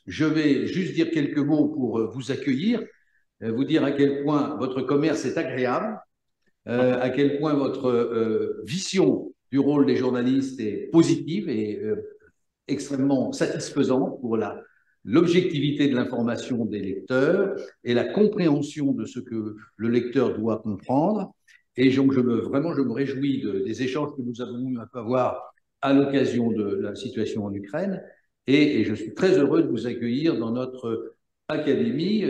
je vais juste dire quelques mots pour vous accueillir, vous dire à quel point votre commerce est agréable, à quel point votre vision du rôle des journalistes est positive et extrêmement satisfaisante pour l'objectivité de l'information des lecteurs et la compréhension de ce que le lecteur doit comprendre. Et donc, vraiment, je me réjouis des échanges que nous avons eu à avoir à l'occasion de la situation en Ukraine. Et je suis très heureux de vous accueillir dans notre académie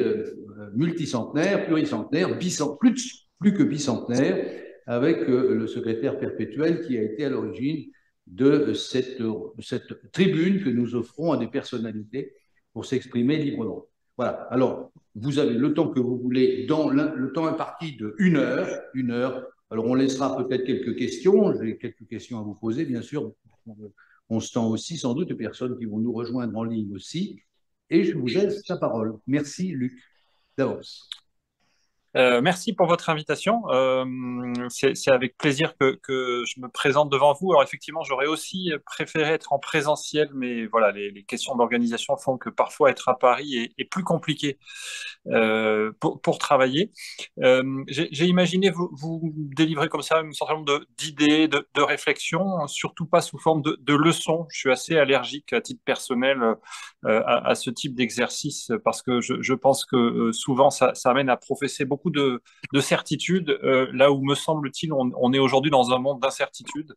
multicentenaire, pluricentenaire, plus que bicentenaire, avec le secrétaire perpétuel qui a été à l'origine de cette tribune que nous offrons à des personnalités pour s'exprimer librement. Voilà. Alors, vous avez le temps que vous voulez, dans le temps imparti de 1 heure. 1 heure. Alors, on laissera peut-être quelques questions. J'ai quelques questions à vous poser, bien sûr. On se tend aussi, sans doute, de personnes qui vont nous rejoindre en ligne aussi. Et je vous laisse la parole. Merci, Luc, d'avance. Merci pour votre invitation. C'est avec plaisir que je me présente devant vous. Alors effectivement, j'aurais aussi préféré être en présentiel, mais voilà, les questions d'organisation font que parfois être à Paris est plus compliqué pour travailler. J'ai imaginé vous délivrer comme ça un certain nombre d'idées, de réflexions, surtout pas sous forme de leçons. Je suis assez allergique à titre personnel à ce type d'exercice parce que je pense que souvent ça amène à professer beaucoup de certitudes, là où me semble-t-il on est aujourd'hui dans un monde d'incertitude.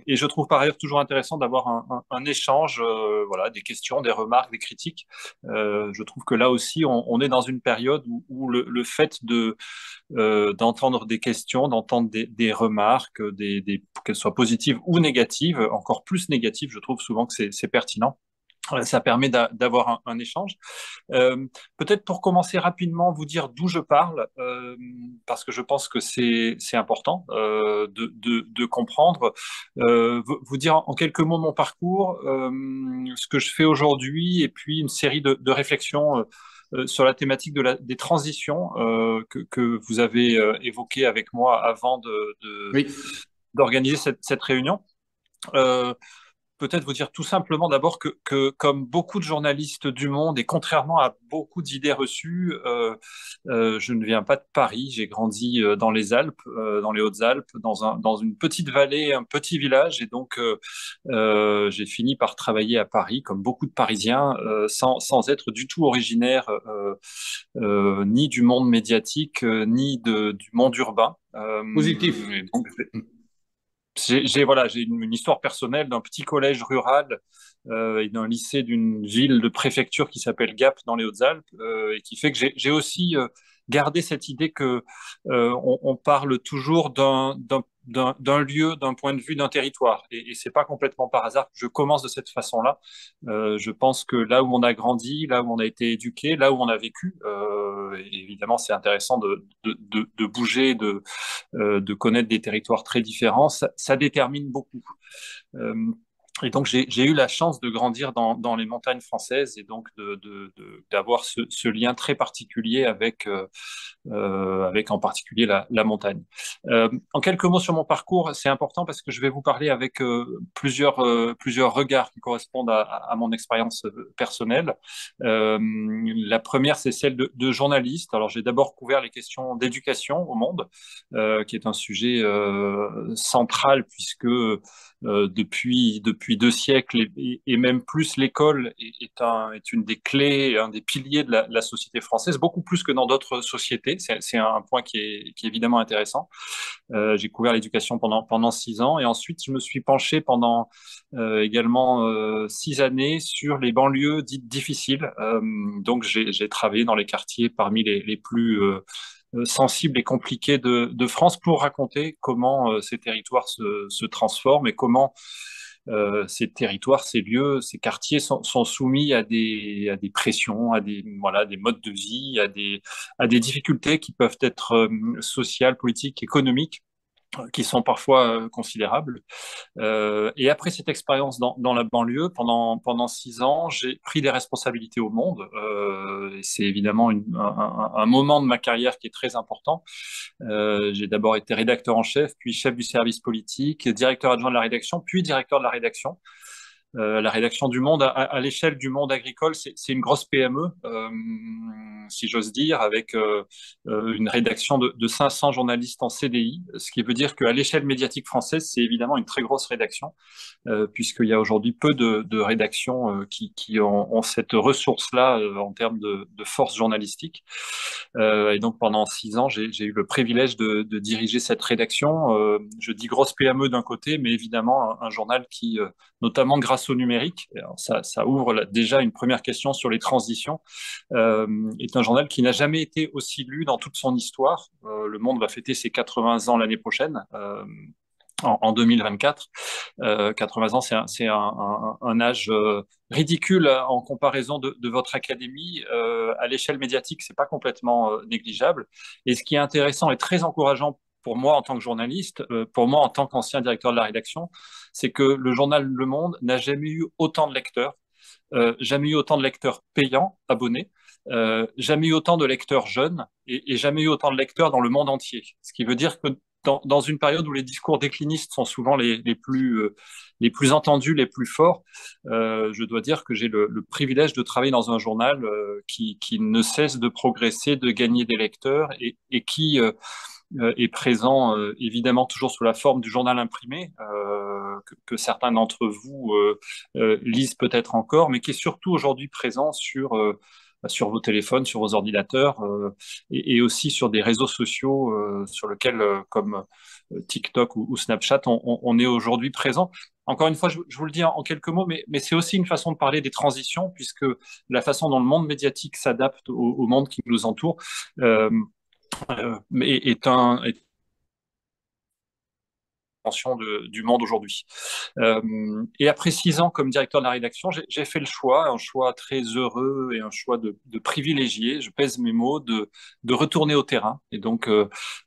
Et je trouve par ailleurs toujours intéressant d'avoir un échange, voilà, des questions, des remarques, des critiques. Je trouve que là aussi on est dans une période où le fait d'entendre des questions, d'entendre des remarques, qu'elles soient positives ou négatives, encore plus négatives, je trouve souvent que c'est pertinent. Ça permet d'avoir un échange. Peut-être pour commencer rapidement, vous dire d'où je parle, parce que je pense que c'est important de comprendre. Vous dire en quelques mots mon parcours, ce que je fais aujourd'hui, et puis une série de réflexions sur la thématique des transitions que vous avez évoquées avec moi avant Oui. d'organiser cette réunion. Euh, Peut-être vous dire tout simplement d'abord comme beaucoup de journalistes du monde, et contrairement à beaucoup d'idées reçues, je ne viens pas de Paris. J'ai grandi dans les Alpes, dans les Hautes-Alpes, dans une petite vallée, un petit village, et donc j'ai fini par travailler à Paris, comme beaucoup de Parisiens, sans être du tout originaire ni du monde médiatique, ni du monde urbain. Positif. Et donc, j'ai une histoire personnelle d'un petit collège rural et d'un lycée d'une ville de préfecture qui s'appelle Gap dans les Hautes-Alpes, et qui fait que j'ai aussi gardé cette idée que on parle toujours d'un lieu, d'un point de vue, d'un territoire. Et c'est pas complètement par hasard que je commence de cette façon-là. Je pense que là où on a grandi, là où on a été éduqué, là où on a vécu, évidemment c'est intéressant de bouger, de connaître des territoires très différents, ça détermine beaucoup. Euh, et donc, j'ai eu la chance de grandir dans les montagnes françaises, et donc d'avoir ce lien très particulier avec en particulier la montagne. En quelques mots sur mon parcours, c'est important parce que je vais vous parler avec plusieurs regards qui correspondent à mon expérience personnelle. La première, c'est celle de journaliste. Alors, j'ai d'abord couvert les questions d'éducation au Monde, qui est un sujet central puisque depuis 2 siècles et même plus, l'école est une des clés, un des piliers de la société française, beaucoup plus que dans d'autres sociétés. C'est un point qui est évidemment intéressant. J'ai couvert l'éducation pendant 6 ans, et ensuite je me suis penché pendant également 6 années sur les banlieues dites difficiles. Donc j'ai travaillé dans les quartiers parmi les plus sensibles et compliqués de France, pour raconter comment ces territoires se transforment, et comment ces territoires, ces lieux, ces quartiers sont soumis à des pressions, voilà, des modes de vie, à des difficultés qui peuvent être sociales, politiques, économiques, qui sont parfois considérables. Et après cette expérience dans la banlieue, pendant 6 ans, j'ai pris des responsabilités au Monde. Et c'est évidemment un moment de ma carrière qui est très important. J'ai d'abord été rédacteur en chef, puis chef du service politique, directeur adjoint de la rédaction, puis directeur de la rédaction. La rédaction du Monde, à l'échelle du monde agricole, c'est une grosse PME, si j'ose dire, avec une rédaction de 500 journalistes en CDI, ce qui veut dire qu'à l'échelle médiatique française, c'est évidemment une très grosse rédaction, puisqu'il y a aujourd'hui peu de rédactions qui ont cette ressource-là en termes de force journalistique. Et donc pendant 6 ans, j'ai eu le privilège de diriger cette rédaction. Je dis grosse PME d'un côté, mais évidemment un journal qui, notamment grâce au numérique, alors ça ouvre déjà une première question sur les transitions, est un journal qui n'a jamais été aussi lu dans toute son histoire. Le Monde va fêter ses 80 ans l'année prochaine. En 2024. 80 ans, c'est un âge ridicule en comparaison de votre académie. À l'échelle médiatique, c'est pas complètement négligeable. Et ce qui est intéressant et très encourageant pour moi en tant que journaliste, pour moi en tant qu'ancien directeur de la rédaction, c'est que le journal Le Monde n'a jamais eu autant de lecteurs, jamais eu autant de lecteurs payants, abonnés, jamais eu autant de lecteurs jeunes et jamais eu autant de lecteurs dans le monde entier. Ce qui veut dire que dans une période où les discours déclinistes sont souvent les plus entendus, les plus forts, je dois dire que j'ai le privilège de travailler dans un journal qui ne cesse de progresser, de gagner des lecteurs et qui est présent évidemment toujours sous la forme du journal imprimé, que certains d'entre vous lisent peut-être encore, mais qui est surtout aujourd'hui présent sur vos téléphones, sur vos ordinateurs, et aussi sur des réseaux sociaux sur lesquels, comme TikTok ou Snapchat, on est aujourd'hui présent. Encore une fois, je vous le dis en quelques mots, mais c'est aussi une façon de parler des transitions, puisque la façon dont le monde médiatique s'adapte au monde qui nous entoure est du monde aujourd'hui. Et après 6 ans comme directeur de la rédaction, j'ai fait le choix, un choix très heureux et un choix de privilégié, je pèse mes mots, de retourner au terrain. Et donc,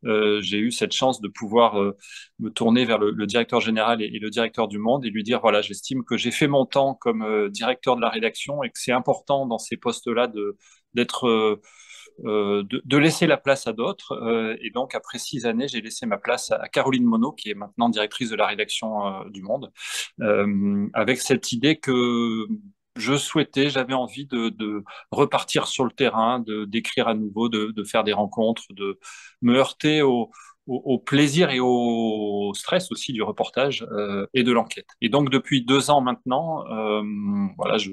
j'ai eu cette chance de pouvoir me tourner vers le directeur général et le directeur du Monde et lui dire, voilà, j'estime que j'ai fait mon temps comme directeur de la rédaction et que c'est important dans ces postes-là d'être de laisser la place à d'autres. Et donc, après 6 années, j'ai laissé ma place à Caroline Monod, qui est maintenant directrice de la rédaction du Monde, avec cette idée que j'avais envie de repartir sur le terrain, d'écrire à nouveau, de faire des rencontres, de me heurter au plaisir et au stress aussi du reportage et de l'enquête. Et donc depuis 2 ans maintenant, voilà, je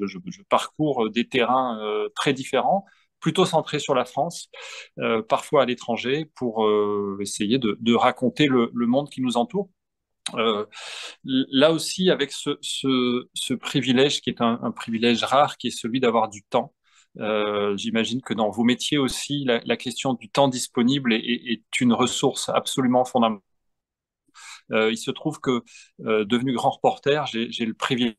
parcours des terrains très différents, plutôt centrés sur la France, parfois à l'étranger, pour essayer de raconter le monde qui nous entoure. Euh, Là aussi, avec ce privilège qui est un privilège rare, qui est celui d'avoir du temps. J'imagine que dans vos métiers aussi, la question du temps disponible est une ressource absolument fondamentale. Il se trouve que, devenu grand reporter, j'ai le privilège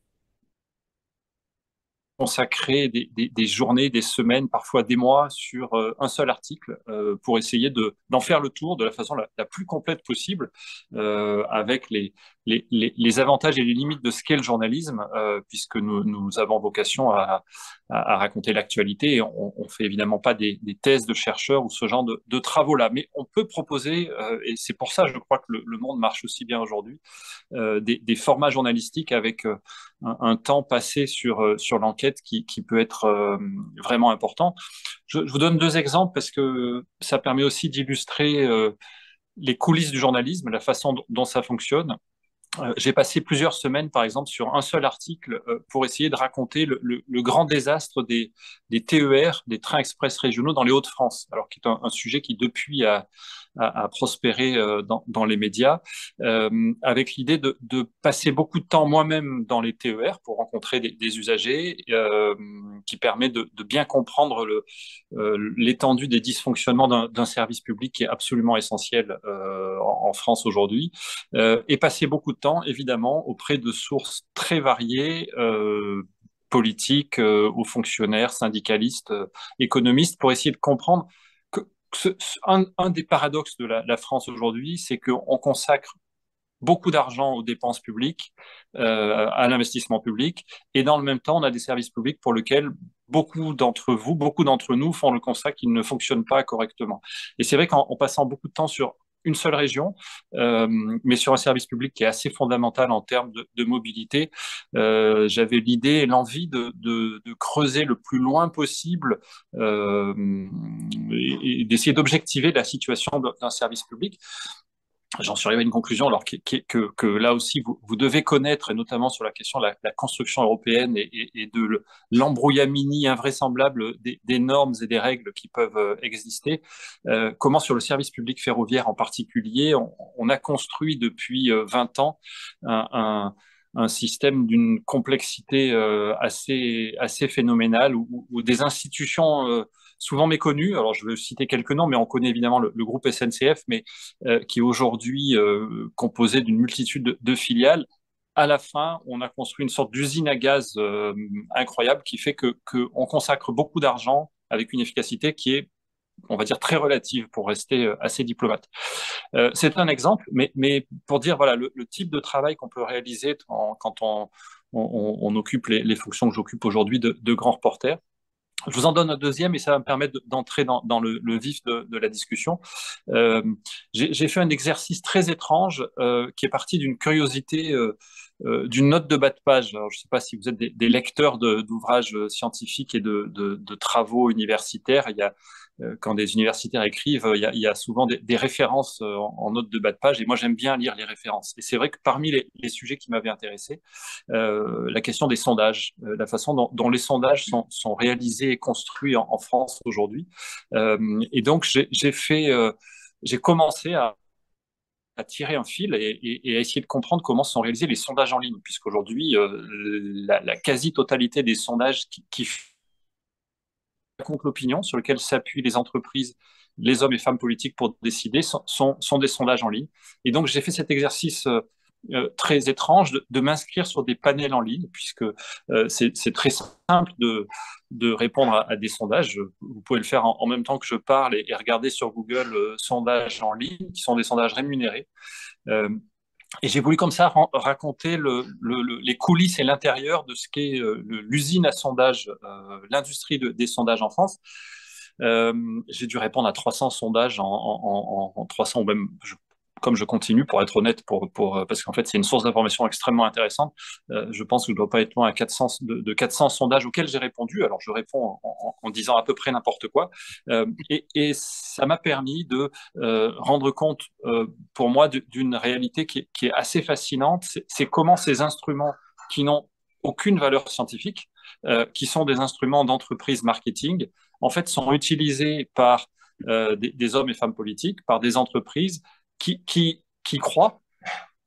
consacrer des journées, des semaines, parfois des mois sur un seul article pour essayer d'en faire le tour de la façon la plus complète possible, avec les avantages et les limites de ce qu'est le journalisme, puisque nous avons vocation à raconter l'actualité. Et on fait évidemment pas des thèses de chercheurs ou ce genre de travaux-là, mais on peut proposer, et c'est pour ça je crois que le Monde marche aussi bien aujourd'hui, des formats journalistiques avec un temps passé sur l'enquête qui peut être vraiment important. Je vous donne 2 exemples parce que ça permet aussi d'illustrer les coulisses du journalisme, la façon dont ça fonctionne. J'ai passé plusieurs semaines, par exemple, sur un seul article pour essayer de raconter le grand désastre des TER, des trains express régionaux dans les Hauts-de-France, alors qui est un sujet qui depuis a prospéré dans les médias, avec l'idée de passer beaucoup de temps moi-même dans les TER pour rencontrer des usagers, qui permet de bien comprendre l'étendue des dysfonctionnements d'un service public qui est absolument essentiel en France aujourd'hui, et passer beaucoup de temps, évidemment, auprès de sources très variées, politiques, aux fonctionnaires, syndicalistes, économistes, pour essayer de comprendre que un des paradoxes de la France aujourd'hui, c'est qu'on consacre beaucoup d'argent aux dépenses publiques, à l'investissement public, et dans le même temps, on a des services publics pour lesquels beaucoup d'entre vous, beaucoup d'entre nous font le constat qu'ils ne fonctionnent pas correctement. Et c'est vrai qu'en passant beaucoup de temps sur une seule région, mais sur un service public qui est assez fondamental en termes de mobilité. J'avais l'idée et l'envie de creuser le plus loin possible et d'essayer d'objectiver la situation d'un service public. J'en suis arrivé à une conclusion, alors que là aussi, vous devez connaître, et notamment sur la question de la construction européenne et de l'embrouillamini invraisemblable des normes et des règles qui peuvent exister. Comment sur le service public ferroviaire en particulier, on a construit depuis 20 ans un système d'une complexité assez phénoménale, où des institutions souvent méconnues, alors je vais citer quelques noms, mais on connaît évidemment le groupe SNCF, mais qui est aujourd'hui composé d'une multitude de filiales. À la fin, on a construit une sorte d'usine à gaz incroyable qui fait qu'on consacre beaucoup d'argent avec une efficacité qui est, on va dire, très relative pour rester assez diplomate. C'est un exemple, mais pour dire voilà le type de travail qu'on peut réaliser quand on occupe les fonctions que j'occupe aujourd'hui de grand reporter. Je vous en donne un deuxième et ça va me permettre d'entrer dans le vif de la discussion. J'ai fait un exercice très étrange qui est parti d'une curiosité, d'une note de bas de page. Alors, je ne sais pas si vous êtes des lecteurs d'ouvrages scientifiques et de travaux universitaires. Quand des universitaires écrivent, il y a souvent des références en note de bas de page et moi j'aime bien lire les références. Et c'est vrai que parmi les sujets qui m'avaient intéressé, la question des sondages, la façon dont les sondages sont réalisés et construits en France aujourd'hui. Et donc, j'ai commencé à tirer un fil et à essayer de comprendre comment sont réalisés les sondages en ligne, puisqu'aujourd'hui, la quasi-totalité des sondages qui racontent l'opinion, sur lequel s'appuient les entreprises, les hommes et femmes politiques pour décider, sont des sondages en ligne. Et donc, j'ai fait cet exercice très étrange de m'inscrire sur des panels en ligne, puisque c'est très simple de répondre à des sondages. Vous pouvez le faire en même temps que je parle et regarder sur Google sondages en ligne, qui sont des sondages rémunérés. Et j'ai voulu comme ça raconter les coulisses et l'intérieur de ce qu'est l'usine à sondage, l'industrie des sondages en France. J'ai dû répondre à 300 sondages en 300, ou même, comme je continue, pour être honnête, parce qu'en fait, c'est une source d'information extrêmement intéressante. Je pense que je ne dois pas être loin à 400, de 400 sondages auxquels j'ai répondu. Alors, je réponds en disant à peu près n'importe quoi. Et ça m'a permis de rendre compte, pour moi, d'une réalité qui est assez fascinante. C'est comment ces instruments qui n'ont aucune valeur scientifique, qui sont des instruments d'entreprise marketing, en fait, sont utilisés par des hommes et femmes politiques, par des entreprises qui croient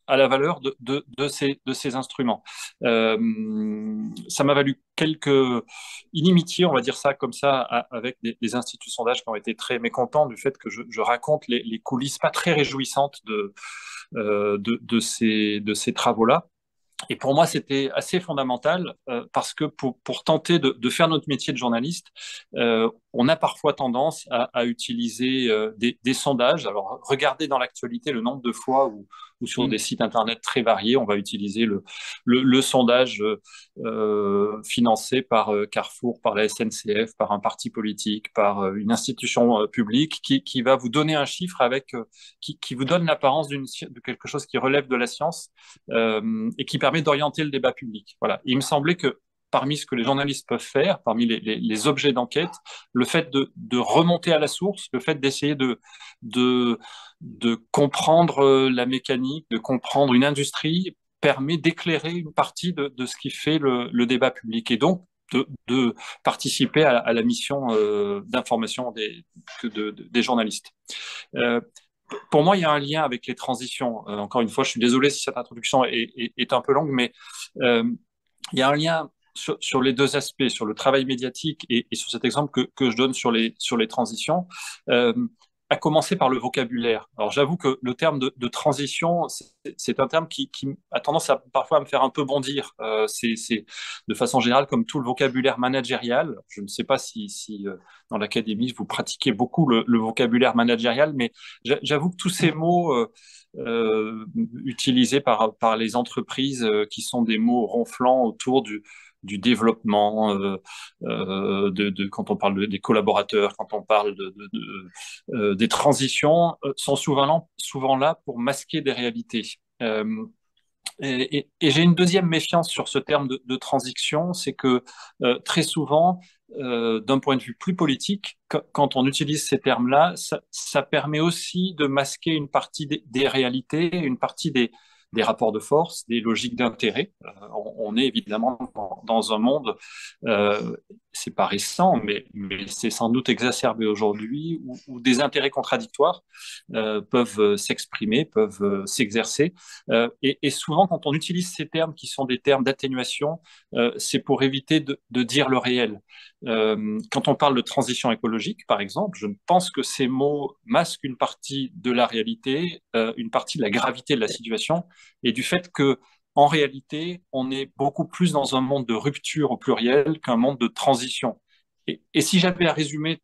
à la valeur de ces instruments. Ça m'a valu quelques inimitiés, on va dire ça comme ça, avec des instituts de sondage qui ont été très mécontents du fait que je raconte les coulisses pas très réjouissantes de ces travaux-là. Et pour moi, c'était assez fondamental parce que pour tenter de faire notre métier de journaliste, on a parfois tendance à utiliser des sondages. Alors, regardez dans l'actualité le nombre de fois où sur des sites Internet très variés, on va utiliser le sondage financé par Carrefour, par la SNCF, par un parti politique, par une institution publique qui va vous donner un chiffre qui vous donne l'apparence de quelque chose qui relève de la science et qui permet d'orienter le débat public. Voilà. Il me semblait que parmi ce que les journalistes peuvent faire, parmi les objets d'enquête, le fait de remonter à la source, le fait d'essayer de comprendre la mécanique, de comprendre une industrie, permet d'éclairer une partie de ce qui fait le débat public et donc de participer à la mission d'information des journalistes. Pour moi, il y a un lien avec les transitions. Encore une fois, je suis désolé si cette introduction est un peu longue, mais il y a un lien sur les deux aspects, sur le travail médiatique et sur cet exemple que je donne sur les transitions, à commencer par le vocabulaire. Alors j'avoue que le terme de transition, c'est un terme qui a tendance parfois à me faire un peu bondir. C'est de façon générale comme tout le vocabulaire managérial. Je ne sais pas si dans l'académie vous pratiquez beaucoup le vocabulaire managérial, mais j'avoue que tous ces mots utilisés par les entreprises qui sont des mots ronflants autour du développement, quand on parle des collaborateurs, quand on parle des transitions, sont souvent là pour masquer des réalités. Et j'ai une deuxième méfiance sur ce terme de transition, c'est que très souvent, d'un point de vue plus politique, quand on utilise ces termes-là, ça permet aussi de masquer une partie des réalités, une partie des rapports de force, des logiques d'intérêt. On est évidemment dans un monde, c'est pas récent, mais c'est sans doute exacerbé aujourd'hui, où des intérêts contradictoires peuvent s'exprimer, peuvent s'exercer. Et souvent, quand on utilise ces termes qui sont des termes d'atténuation, c'est pour éviter de dire le réel. Quand on parle de transition écologique, par exemple, je pense que ces mots masquent une partie de la réalité, une partie de la gravité de la situation et du fait que, en réalité, on est beaucoup plus dans un monde de rupture au pluriel qu'un monde de transition. Et si j'avais à résumer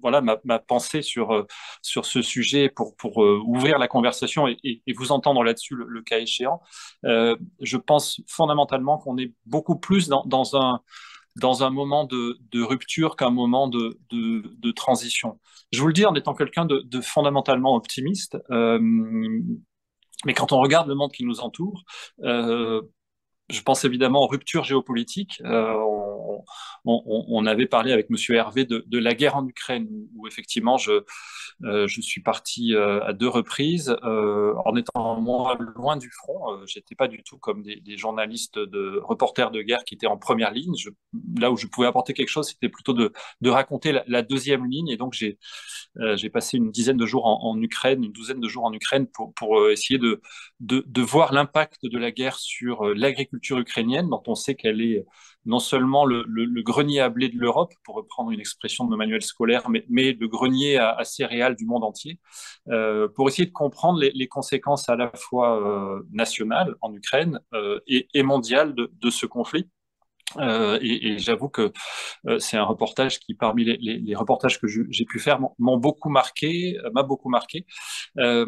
voilà ma pensée sur ce sujet pour ouvrir la conversation et vous entendre là-dessus le cas échéant, je pense fondamentalement qu'on est beaucoup plus dans un moment de rupture qu'un moment de transition. Je vous le dis en étant quelqu'un de fondamentalement optimiste, mais quand on regarde le monde qui nous entoure, je pense évidemment aux ruptures géopolitiques. On avait parlé avec Monsieur Hervé de la guerre en Ukraine, où effectivement je suis parti à deux reprises en étant moi loin du front. J'étais pas du tout comme des journalistes de reporters de guerre qui étaient en première ligne. Là où je pouvais apporter quelque chose, c'était plutôt de raconter la deuxième ligne. Et donc j'ai passé une dizaine de jours en Ukraine, une douzaine de jours en Ukraine pour essayer de voir l'impact de la guerre sur l'agriculture ukrainienne, dont on sait qu'elle est non seulement le grenier à blé de l'Europe, pour reprendre une expression de nos manuels scolaires, mais le grenier à céréales du monde entier, pour essayer de comprendre les conséquences à la fois nationales en Ukraine et mondiales de ce conflit. Et j'avoue que c'est un reportage qui, parmi les reportages que j'ai pu faire, m'ont beaucoup marqué, m'a beaucoup marqué. Euh,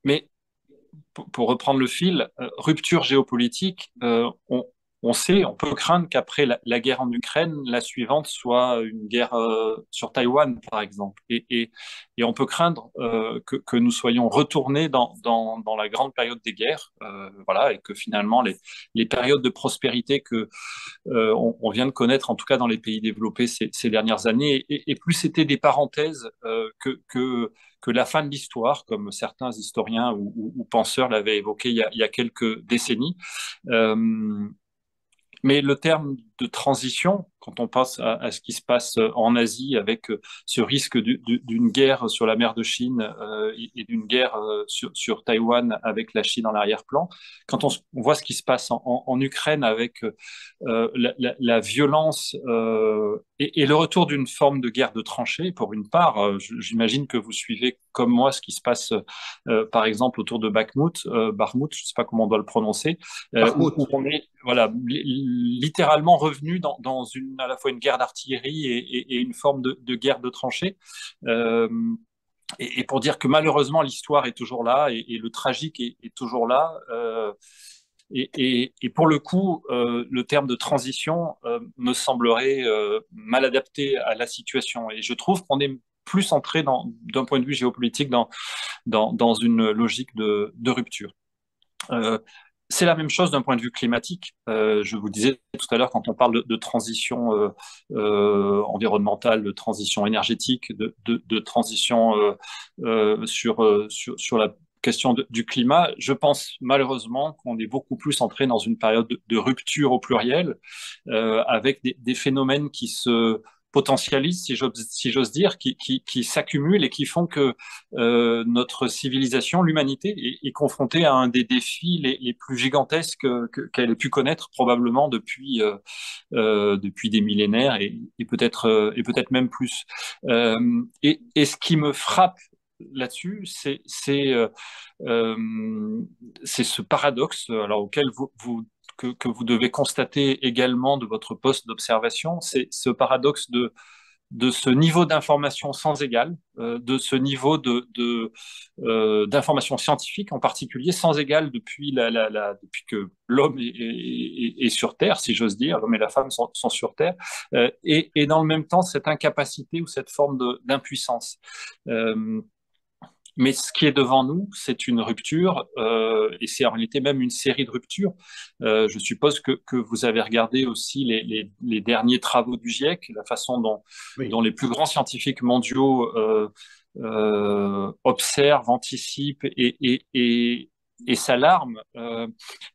mais pour reprendre le fil, rupture géopolitique, on sait, on peut craindre qu'après la guerre en Ukraine, la suivante soit une guerre sur Taïwan, par exemple. Et on peut craindre que nous soyons retournés dans la grande période des guerres, voilà, et que finalement les périodes de prospérité que on vient de connaître, en tout cas dans les pays développés ces dernières années, et plus c'était des parenthèses que la fin de l'histoire, comme certains historiens ou penseurs l'avaient évoqué il y a quelques décennies. Euh, mais le terme de transition, quand on pense à ce qui se passe en Asie avec ce risque d'une guerre sur la mer de Chine et d'une guerre sur Taïwan avec la Chine en arrière-plan, quand on voit ce qui se passe en Ukraine avec la violence et le retour d'une forme de guerre de tranchées, pour une part, j'imagine que vous suivez comme moi ce qui se passe par exemple autour de Bakhmut, Barmout, je ne sais pas comment on doit le prononcer, où on est voilà, littéralement revenu dans à la fois une guerre d'artillerie et une forme de guerre de tranchées. Euh, et pour dire que malheureusement l'histoire est toujours là et le tragique est toujours là. Et pour le coup, le terme de transition me semblerait mal adapté à la situation. Et je trouve qu'on est plus entré d'un point de vue géopolitique dans une logique de rupture. Euh, c'est la même chose d'un point de vue climatique. Je vous disais tout à l'heure, quand on parle de transition environnementale, de transition énergétique, de transition sur la question du climat, je pense malheureusement qu'on est beaucoup plus entré dans une période de rupture au pluriel, avec des phénomènes qui se potentialisent, si j'ose dire, qui s'accumulent et qui font que notre civilisation, l'humanité, est confrontée à un des défis les plus gigantesques qu'elle ait pu connaître probablement depuis des millénaires et peut-être même plus. Et ce qui me frappe là-dessus, c'est ce paradoxe alors, auquel que vous devez constater également de votre poste d'observation, c'est ce paradoxe de ce niveau d'information sans égal, de ce niveau d'information scientifique en particulier sans égal depuis que l'homme est sur Terre, si j'ose dire, l'homme et la femme sont sur Terre, et dans le même temps cette incapacité ou cette forme d'impuissance. Mais ce qui est devant nous, c'est une rupture, et c'est en réalité même une série de ruptures. Je suppose que vous avez regardé aussi les derniers travaux du GIEC, la façon dont Oui. les plus grands scientifiques mondiaux observent, anticipent et s'alarment.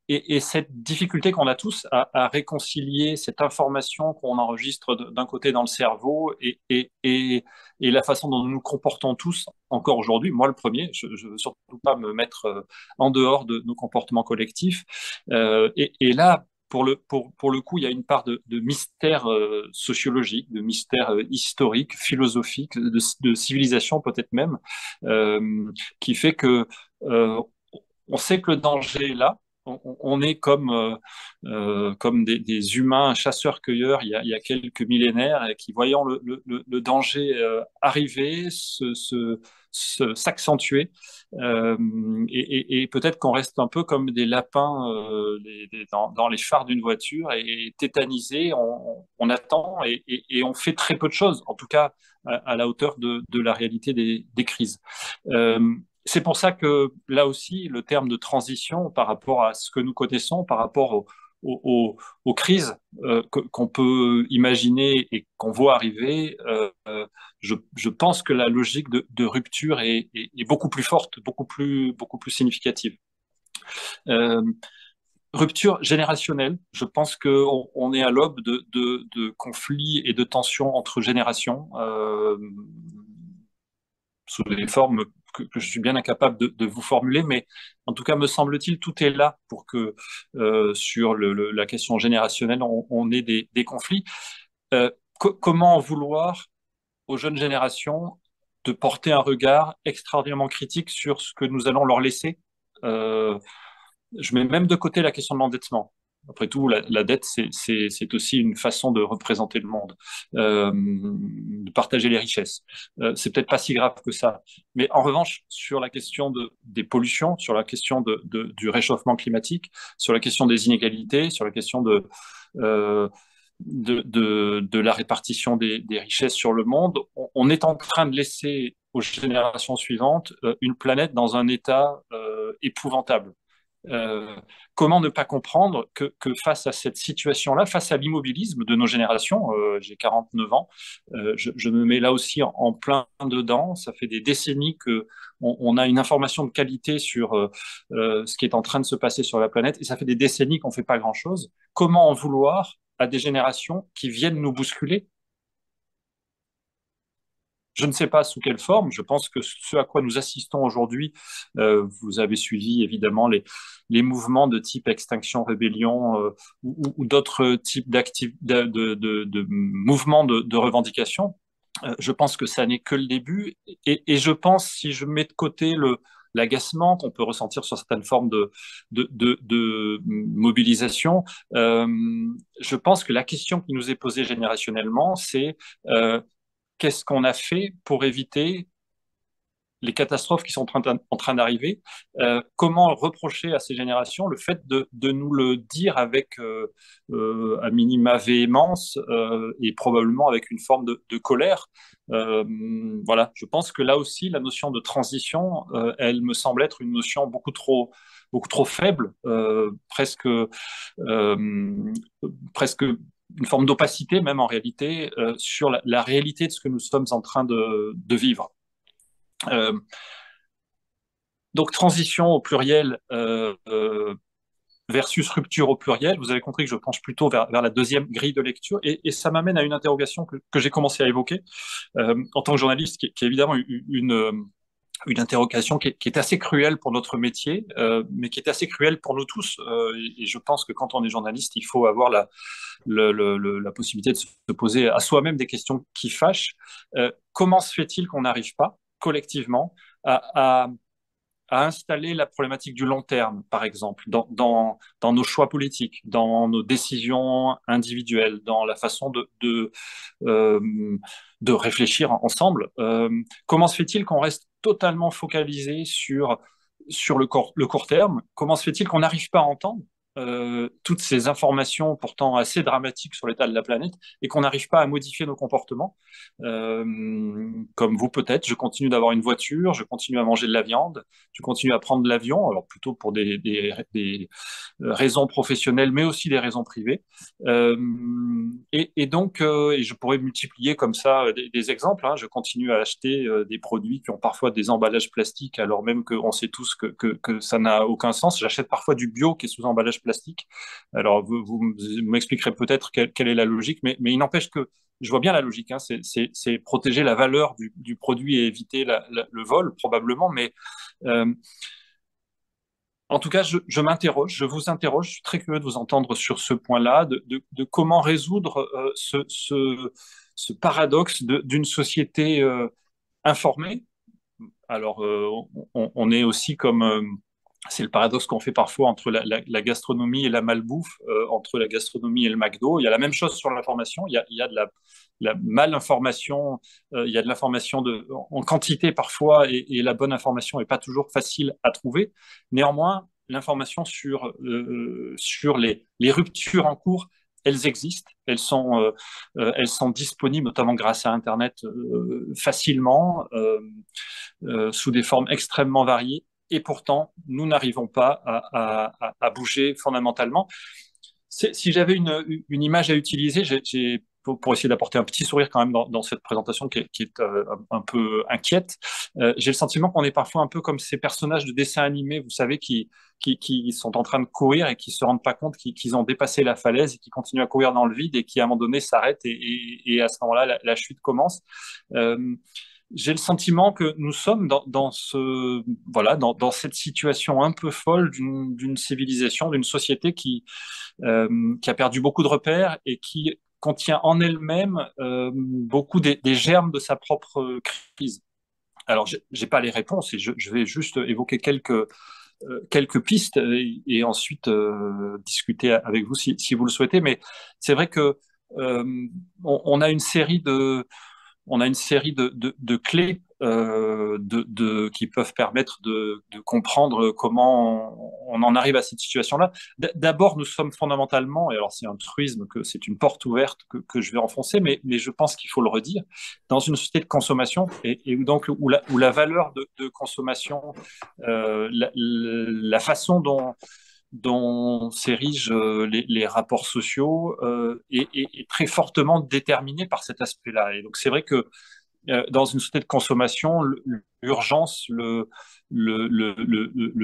Et cette difficulté qu'on a tous à réconcilier cette information qu'on enregistre d'un côté dans le cerveau et la façon dont nous nous comportons tous encore aujourd'hui, moi le premier, je ne veux surtout pas me mettre en dehors de nos comportements collectifs. Et là, pour le coup, il y a une part de mystère sociologique, de mystère historique, philosophique, de civilisation peut-être même, qui fait que on sait que le danger est là. On est comme des humains chasseurs-cueilleurs il y a quelques millénaires et qui, voyant le danger arriver, s'accentuer. Et peut-être qu'on reste un peu comme des lapins dans les phares d'une voiture et tétanisés, on attend et on fait très peu de choses, en tout cas à la hauteur de la réalité des crises. C'est pour ça que là aussi, le terme de transition par rapport à ce que nous connaissons, par rapport aux crises qu'on peut imaginer et qu'on voit arriver, je pense que la logique de rupture est beaucoup plus forte, beaucoup plus significative. Euh, Rupture générationnelle, je pense qu'on est à l'aube de conflits et de tensions entre générations. Sous des formes que je suis bien incapable de vous formuler, mais en tout cas, me semble-t-il, tout est là pour que sur la question générationnelle, on ait des conflits. Comment en vouloir aux jeunes générations de porter un regard extraordinairement critique sur ce que nous allons leur laisser? Je mets même de côté la question de l'endettement. Après tout, la dette, c'est aussi une façon de représenter le monde, de partager les richesses. C'est peut-être pas si grave que ça. Mais en revanche, sur la question des pollutions, sur la question du réchauffement climatique, sur la question des inégalités, sur la question euh, de la répartition des richesses sur le monde, on est en train de laisser aux générations suivantes une planète dans un état épouvantable. Euh, Comment ne pas comprendre que face à cette situation-là, face à l'immobilisme de nos générations, j'ai 49 ans, je me mets là aussi en plein dedans. Ça fait des décennies que on a une information de qualité sur ce qui est en train de se passer sur la planète, et ça fait des décennies qu'on ne fait pas grand-chose. Comment en vouloir à des générations qui viennent nous bousculer? Je ne sais pas sous quelle forme. Je pense que ce à quoi nous assistons aujourd'hui, vous avez suivi évidemment les mouvements de type Extinction Rébellion ou d'autres types de mouvements de revendication. Je pense que ça n'est que le début. Et je pense, si je mets de côté l'agacement qu'on peut ressentir sur certaines formes de mobilisation, euh, je pense que la question qui nous est posée générationnellement, c'est qu'est-ce qu'on a fait pour éviter les catastrophes qui sont en train d'arriver? Comment reprocher à ces générations le fait de nous le dire avec à minima véhémence et probablement avec une forme de colère? Voilà, je pense que là aussi, la notion de transition, elle me semble être une notion beaucoup trop faible, presque une forme d'opacité même en réalité sur la réalité de ce que nous sommes en train de vivre. Euh, donc transition au pluriel versus rupture au pluriel, vous avez compris que je penche plutôt vers la deuxième grille de lecture et ça m'amène à une interrogation que j'ai commencé à évoquer en tant que journaliste qui est évidemment une interrogation qui est assez cruelle pour notre métier, mais qui est assez cruelle pour nous tous. Et je pense que quand on est journaliste, il faut avoir la possibilité de se poser à soi-même des questions qui fâchent. Comment se fait-il qu'on n'arrive pas collectivement à à installer la problématique du long terme, par exemple, dans nos choix politiques, dans nos décisions individuelles, dans la façon euh, de réfléchir ensemble. Comment se fait-il qu'on reste totalement focalisé sur le court terme? Comment se fait-il qu'on n'arrive pas à entendre toutes ces informations pourtant assez dramatiques sur l'état de la planète et qu'on n'arrive pas à modifier nos comportements? Comme vous peut-être, je continue d'avoir une voiture, je continue à manger de la viande, je continue à prendre l'avion, alors plutôt pour des raisons professionnelles, mais aussi des raisons privées. Et donc, et je pourrais multiplier comme ça des exemples. Hein. Je continue à acheter des produits qui ont parfois des emballages plastiques, alors même qu'on sait tous que ça n'a aucun sens. J'achète parfois du bio qui est sous emballage plastique. Alors, vous m'expliquerez peut-être quelle est la logique, mais il n'empêche que je vois bien la logique. Hein. C'est protéger la valeur du produit et éviter le vol, probablement, mais euh, en tout cas, je m'interroge, je vous interroge, je suis très curieux de vous entendre sur ce point-là, de comment résoudre ce paradoxe d'une société informée. Alors, on est aussi comme, c'est le paradoxe qu'on fait parfois entre la gastronomie et la malbouffe, entre la gastronomie et le McDo. Il y a la même chose sur l'information, il y a de la malinformation, il y a de l'information en quantité parfois, et la bonne information n'est pas toujours facile à trouver. Néanmoins, l'information sur les ruptures en cours, elles existent, elles sont disponibles notamment grâce à Internet facilement, sous des formes extrêmement variées. Et pourtant, nous n'arrivons pas à bouger fondamentalement. Si j'avais une image à utiliser, pour essayer d'apporter un petit sourire quand même dans cette présentation qui est un peu inquiète, j'ai le sentiment qu'on est parfois un peu comme ces personnages de dessins animés, vous savez, qui sont en train de courir et qui se rendent pas compte qu'ils ont dépassé la falaise et qui continuent à courir dans le vide et qui à un moment donné s'arrêtent et à ce moment-là la chute commence. Euh, j'ai le sentiment que nous sommes voilà, dans cette situation un peu folle d'une civilisation, d'une société qui a perdu beaucoup de repères et qui contient en elle-même beaucoup des germes de sa propre crise. Alors, j'ai pas les réponses et je vais juste évoquer quelques pistes et ensuite discuter avec vous si vous le souhaitez. Mais c'est vrai que on a une série de clés qui peuvent permettre de comprendre comment on en arrive à cette situation-là. D'abord, nous sommes fondamentalement, et alors c'est un truisme, que c'est une porte ouverte que je vais enfoncer, mais je pense qu'il faut le redire, dans une société de consommation, et donc où la valeur de consommation, la façon dont s'érigent les rapports sociaux est très fortement déterminé par cet aspect-là. Et donc c'est vrai que dans une société de consommation, l'urgence, le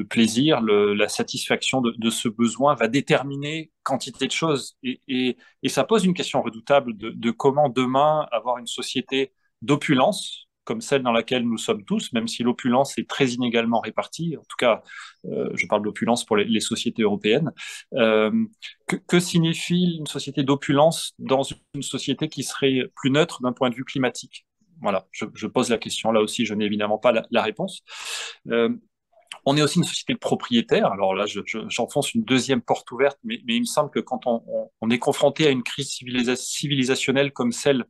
plaisir, la satisfaction de ce besoin va déterminer quantité de choses. Et ça pose une question redoutable de comment demain avoir une société d'opulence comme celle dans laquelle nous sommes tous, même si l'opulence est très inégalement répartie. En tout cas, je parle d'opulence pour les sociétés européennes. Euh, que signifie une société d'opulence dans une société qui serait plus neutre d'un point de vue climatique? Voilà, je pose la question. Là aussi, je n'ai évidemment pas la réponse. Euh, on est aussi une société de propriétaires. Alors là, j'enfonce une deuxième porte ouverte, mais il me semble que quand on est confronté à une crise civilisationnelle comme celle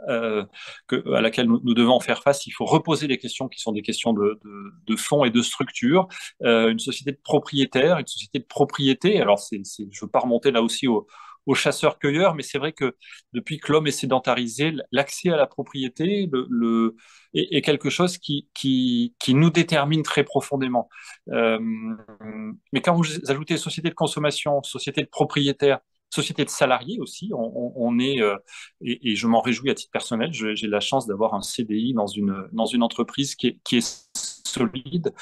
à laquelle nous devons faire face, il faut reposer les questions qui sont des questions de fond et de structure. Une société de propriétaires, une société de propriété. Alors, je ne veux pas remonter là aussi aux chasseurs-cueilleurs, mais c'est vrai que depuis que l'homme est sédentarisé, l'accès à la propriété est quelque chose qui nous détermine très profondément. Euh, mais quand vous ajoutez société de consommation, société de propriétaires, société de salariés aussi, on est, et je m'en réjouis à titre personnel, j'ai la chance d'avoir un CDI dans une entreprise qui est solide,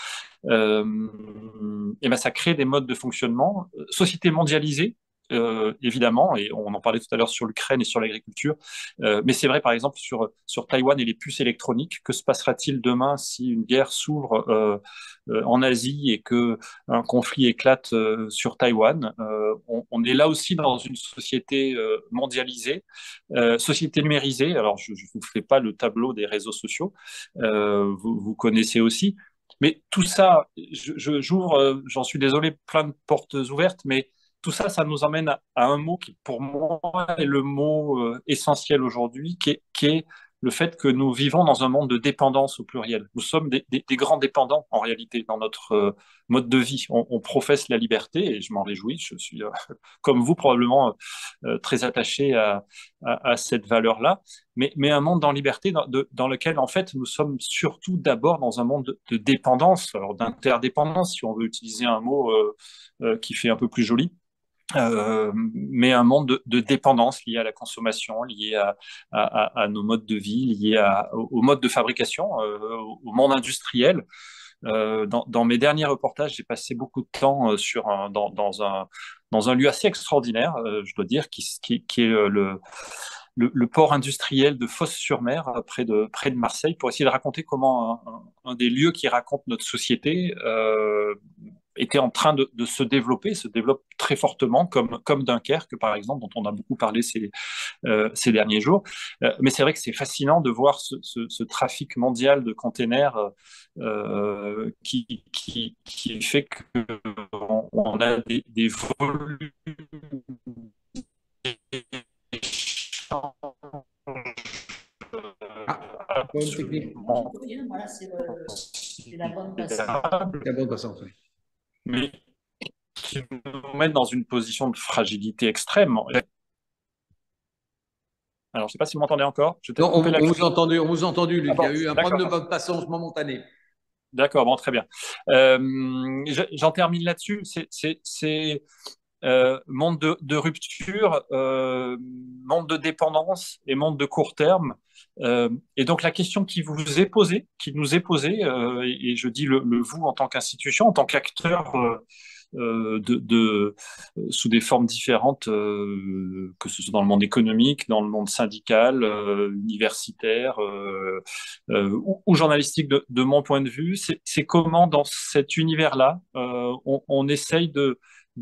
et ben ça crée des modes de fonctionnement. Société mondialisée, évidemment, et on en parlait tout à l'heure sur l'Ukraine et sur l'agriculture, mais c'est vrai par exemple sur Taïwan et les puces électroniques. Que se passera-t-il demain si une guerre s'ouvre en Asie et que un conflit éclate sur Taïwan? On est là aussi dans une société mondialisée, société numérisée. Alors je ne vous fais pas le tableau des réseaux sociaux, vous connaissez aussi. Mais tout ça, j'ouvre, j'en suis désolé, plein de portes ouvertes, mais tout ça, ça nous emmène à un mot qui, pour moi, est le mot essentiel aujourd'hui, qui est le fait que nous vivons dans un monde de dépendance au pluriel. Nous sommes des grands dépendants, en réalité, dans notre mode de vie. On professe la liberté, et je m'en réjouis. Je suis, comme vous, probablement très attaché à cette valeur-là, mais un monde en liberté dans lequel, en fait, nous sommes surtout d'abord dans un monde de dépendance, alors d'interdépendance, si on veut utiliser un mot qui fait un peu plus joli. Mais un monde de dépendance lié à la consommation, lié à nos modes de vie, lié au mode de fabrication, au monde industriel. Dans mes derniers reportages, j'ai passé beaucoup de temps dans un lieu assez extraordinaire, je dois dire, qui est le port industriel de Fos-sur-Mer, près de Marseille, pour essayer de raconter comment un des lieux qui raconte notre société était en train de se développe très fortement, comme Dunkerque, par exemple, dont on a beaucoup parlé ces derniers jours. Mais c'est vrai que c'est fascinant de voir ce trafic mondial de containers qui fait qu'on a des volumes Problème technique. absolument Voilà, c'est la bande passante. considérables, La bande passante, oui. mais qui nous mettent dans une position de fragilité extrême. Alors, je ne sais pas si vous m'entendez encore. Je vais peut-être Non, couper on vous a entendu, Luc. Ah Il y bon, a eu un problème de d'accord. bande passante momentané. D'accord, bon, très bien. J'en termine là-dessus. C'est monde de rupture, monde de dépendance et monde de court terme. Et donc la question qui vous est posée, qui nous est posée, et je dis le vous en tant qu'institution, en tant qu'acteur sous des formes différentes, que ce soit dans le monde économique, dans le monde syndical, universitaire ou journalistique de mon point de vue, c'est comment dans cet univers-là, on essaye de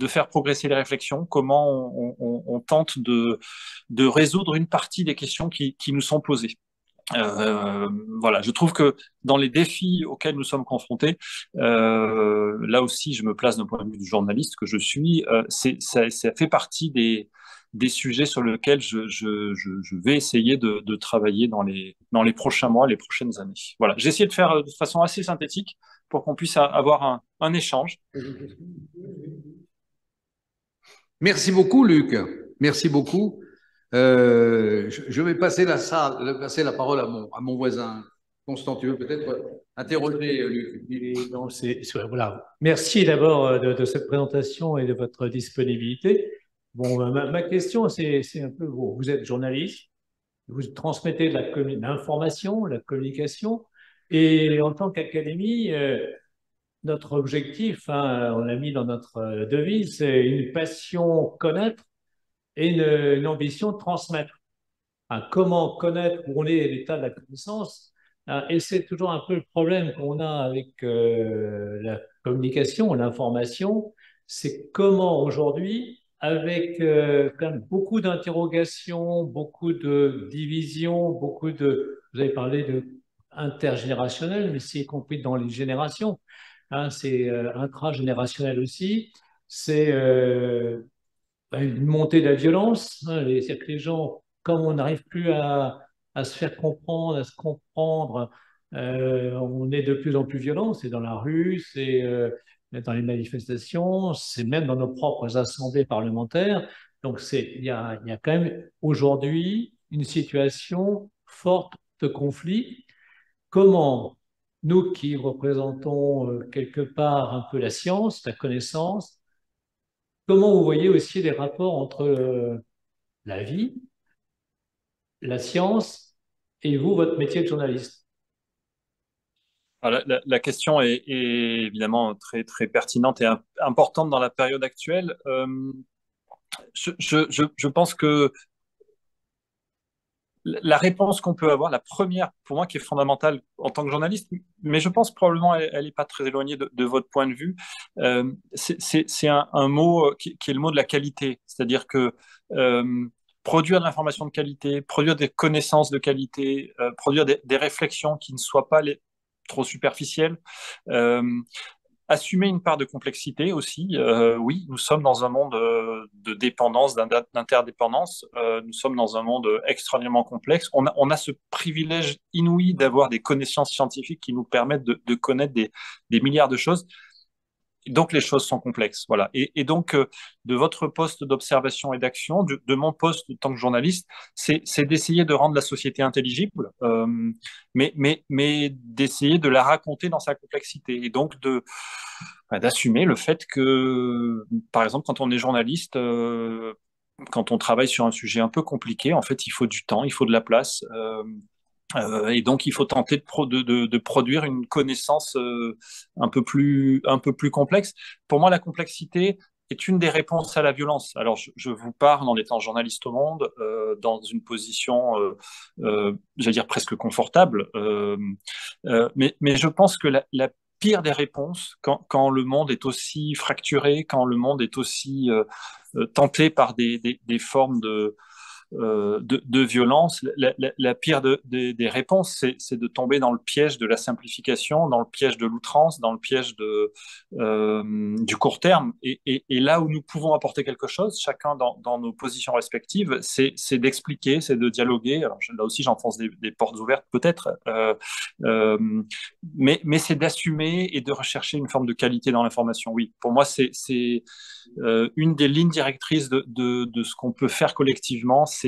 faire progresser les réflexions, comment on tente de résoudre une partie des questions qui nous sont posées. Voilà, je trouve que dans les défis auxquels nous sommes confrontés, là aussi, je me place d'un point de vue du journaliste que je suis, ça fait partie des sujets sur lesquels je vais essayer de travailler dans les prochains mois, les prochaines années. Voilà, j'ai essayé de faire de façon assez synthétique pour qu'on puisse avoir un échange. Merci beaucoup, Luc. Merci beaucoup. Je vais passer la parole à mon voisin. Constant, tu veux peut-être interroger Luc? Non, voilà. Merci d'abord de cette présentation et de votre disponibilité. Bon, ma question, c'est un peu, vous êtes journaliste, vous transmettez de l'information, la communication, et en tant qu'académie, notre objectif, hein, on l'a mis dans notre devise, c'est une passion connaître et une ambition transmettre. Hein, comment connaître où on est l'état de la connaissance, hein, et c'est toujours un peu le problème qu'on a avec la communication, l'information, c'est comment aujourd'hui, avec quand même beaucoup d'interrogations, beaucoup de divisions, vous avez parlé de intergénérationnel, mais c'est y compris dans les générations, hein, c'est intragénérationnel aussi, c'est une montée de la violence, hein, c'est-à-dire que les gens, comme on n'arrive plus à se faire comprendre, à se comprendre, on est de plus en plus violent, c'est dans la rue, c'est dans les manifestations, c'est même dans nos propres assemblées parlementaires. Donc il y a quand même aujourd'hui une situation forte de conflit. Comment nous qui représentons quelque part un peu la science, la connaissance, comment vous voyez aussi les rapports entre la vie, la science et vous, votre métier de journaliste? Alors, la question est évidemment très, très pertinente et importante dans la période actuelle. Je pense que la réponse qu'on peut avoir, la première pour moi qui est fondamentale en tant que journaliste, mais je pense probablement elle n'est pas très éloignée de votre point de vue, c'est un mot qui est le mot de la qualité. C'est-à-dire que produire de l'information de qualité, produire des connaissances de qualité, produire des réflexions qui ne soient pas trop superficielle. Assumer une part de complexité aussi. Oui, nous sommes dans un monde de dépendance, d'interdépendance. Nous sommes dans un monde extrêmement complexe. On a ce privilège inouï d'avoir des connaissances scientifiques qui nous permettent de connaître des milliards de choses. Donc, les choses sont complexes. Voilà. Et donc, de votre poste d'observation et d'action, de mon poste en tant que journaliste, c'est d'essayer de rendre la société intelligible, mais d'essayer de la raconter dans sa complexité. Et donc, d'assumer le fait que, par exemple, quand on est journaliste, quand on travaille sur un sujet un peu compliqué, en fait, il faut du temps, il faut de la place. Et donc, il faut tenter de produire une connaissance un peu plus complexe. Pour moi, la complexité est une des réponses à la violence. Alors, je vous parle en étant journaliste au Monde, dans une position, j'allais dire presque confortable, mais je pense que la pire des réponses, quand le monde est aussi fracturé, quand le monde est aussi tenté par des formes de violence, la pire des réponses, c'est de tomber dans le piège de la simplification, dans le piège de l'outrance, dans le piège du court terme. Et là où nous pouvons apporter quelque chose, chacun dans nos positions respectives, c'est d'expliquer, c'est de dialoguer. Alors là aussi, j'enfonce des portes ouvertes peut-être, mais c'est d'assumer et de rechercher une forme de qualité dans l'information. Oui, pour moi, c'est une des lignes directrices de ce qu'on peut faire collectivement, c'est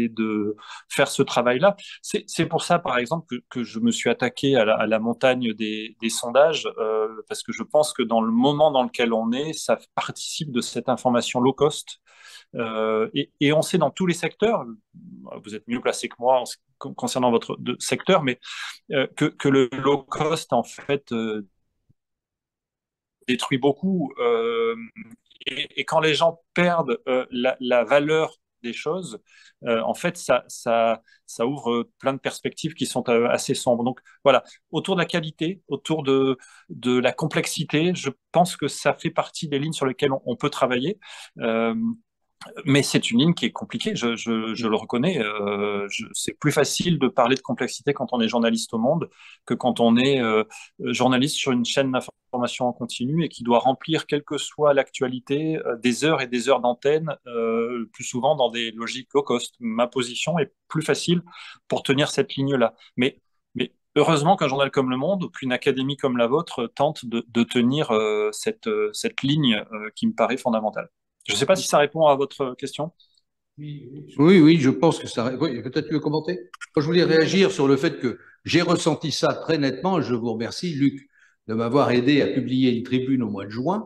de faire ce travail-là. C'est pour ça, par exemple, que je me suis attaqué à la montagne des sondages, parce que je pense que dans le moment dans lequel on est, ça participe de cette information low cost. Et on sait dans tous les secteurs, vous êtes mieux placé que moi concernant votre secteur, mais que le low cost, en fait, détruit beaucoup. Et quand les gens perdent la valeur des choses, en fait, ça ouvre plein de perspectives qui sont assez sombres. Donc voilà, autour de la qualité, autour de la complexité, je pense que ça fait partie des lignes sur lesquelles on peut travailler. Mais c'est une ligne qui est compliquée, je le reconnais. C'est plus facile de parler de complexité quand on est journaliste au Monde que quand on est journaliste sur une chaîne d'information en continu et qui doit remplir, quelle que soit l'actualité, des heures et des heures d'antenne, plus souvent dans des logiques low cost. Ma position est plus facile pour tenir cette ligne-là. Mais heureusement qu'un journal comme Le Monde ou qu'une académie comme la vôtre tente de tenir cette ligne qui me paraît fondamentale. Je ne sais pas si ça répond à votre question. Oui, je pense que ça. Oui, peut-être tu veux commenter? Moi, je voulais réagir sur le fait que j'ai ressenti ça très nettement. Je vous remercie, Luc, de m'avoir aidé à publier une tribune au mois de juin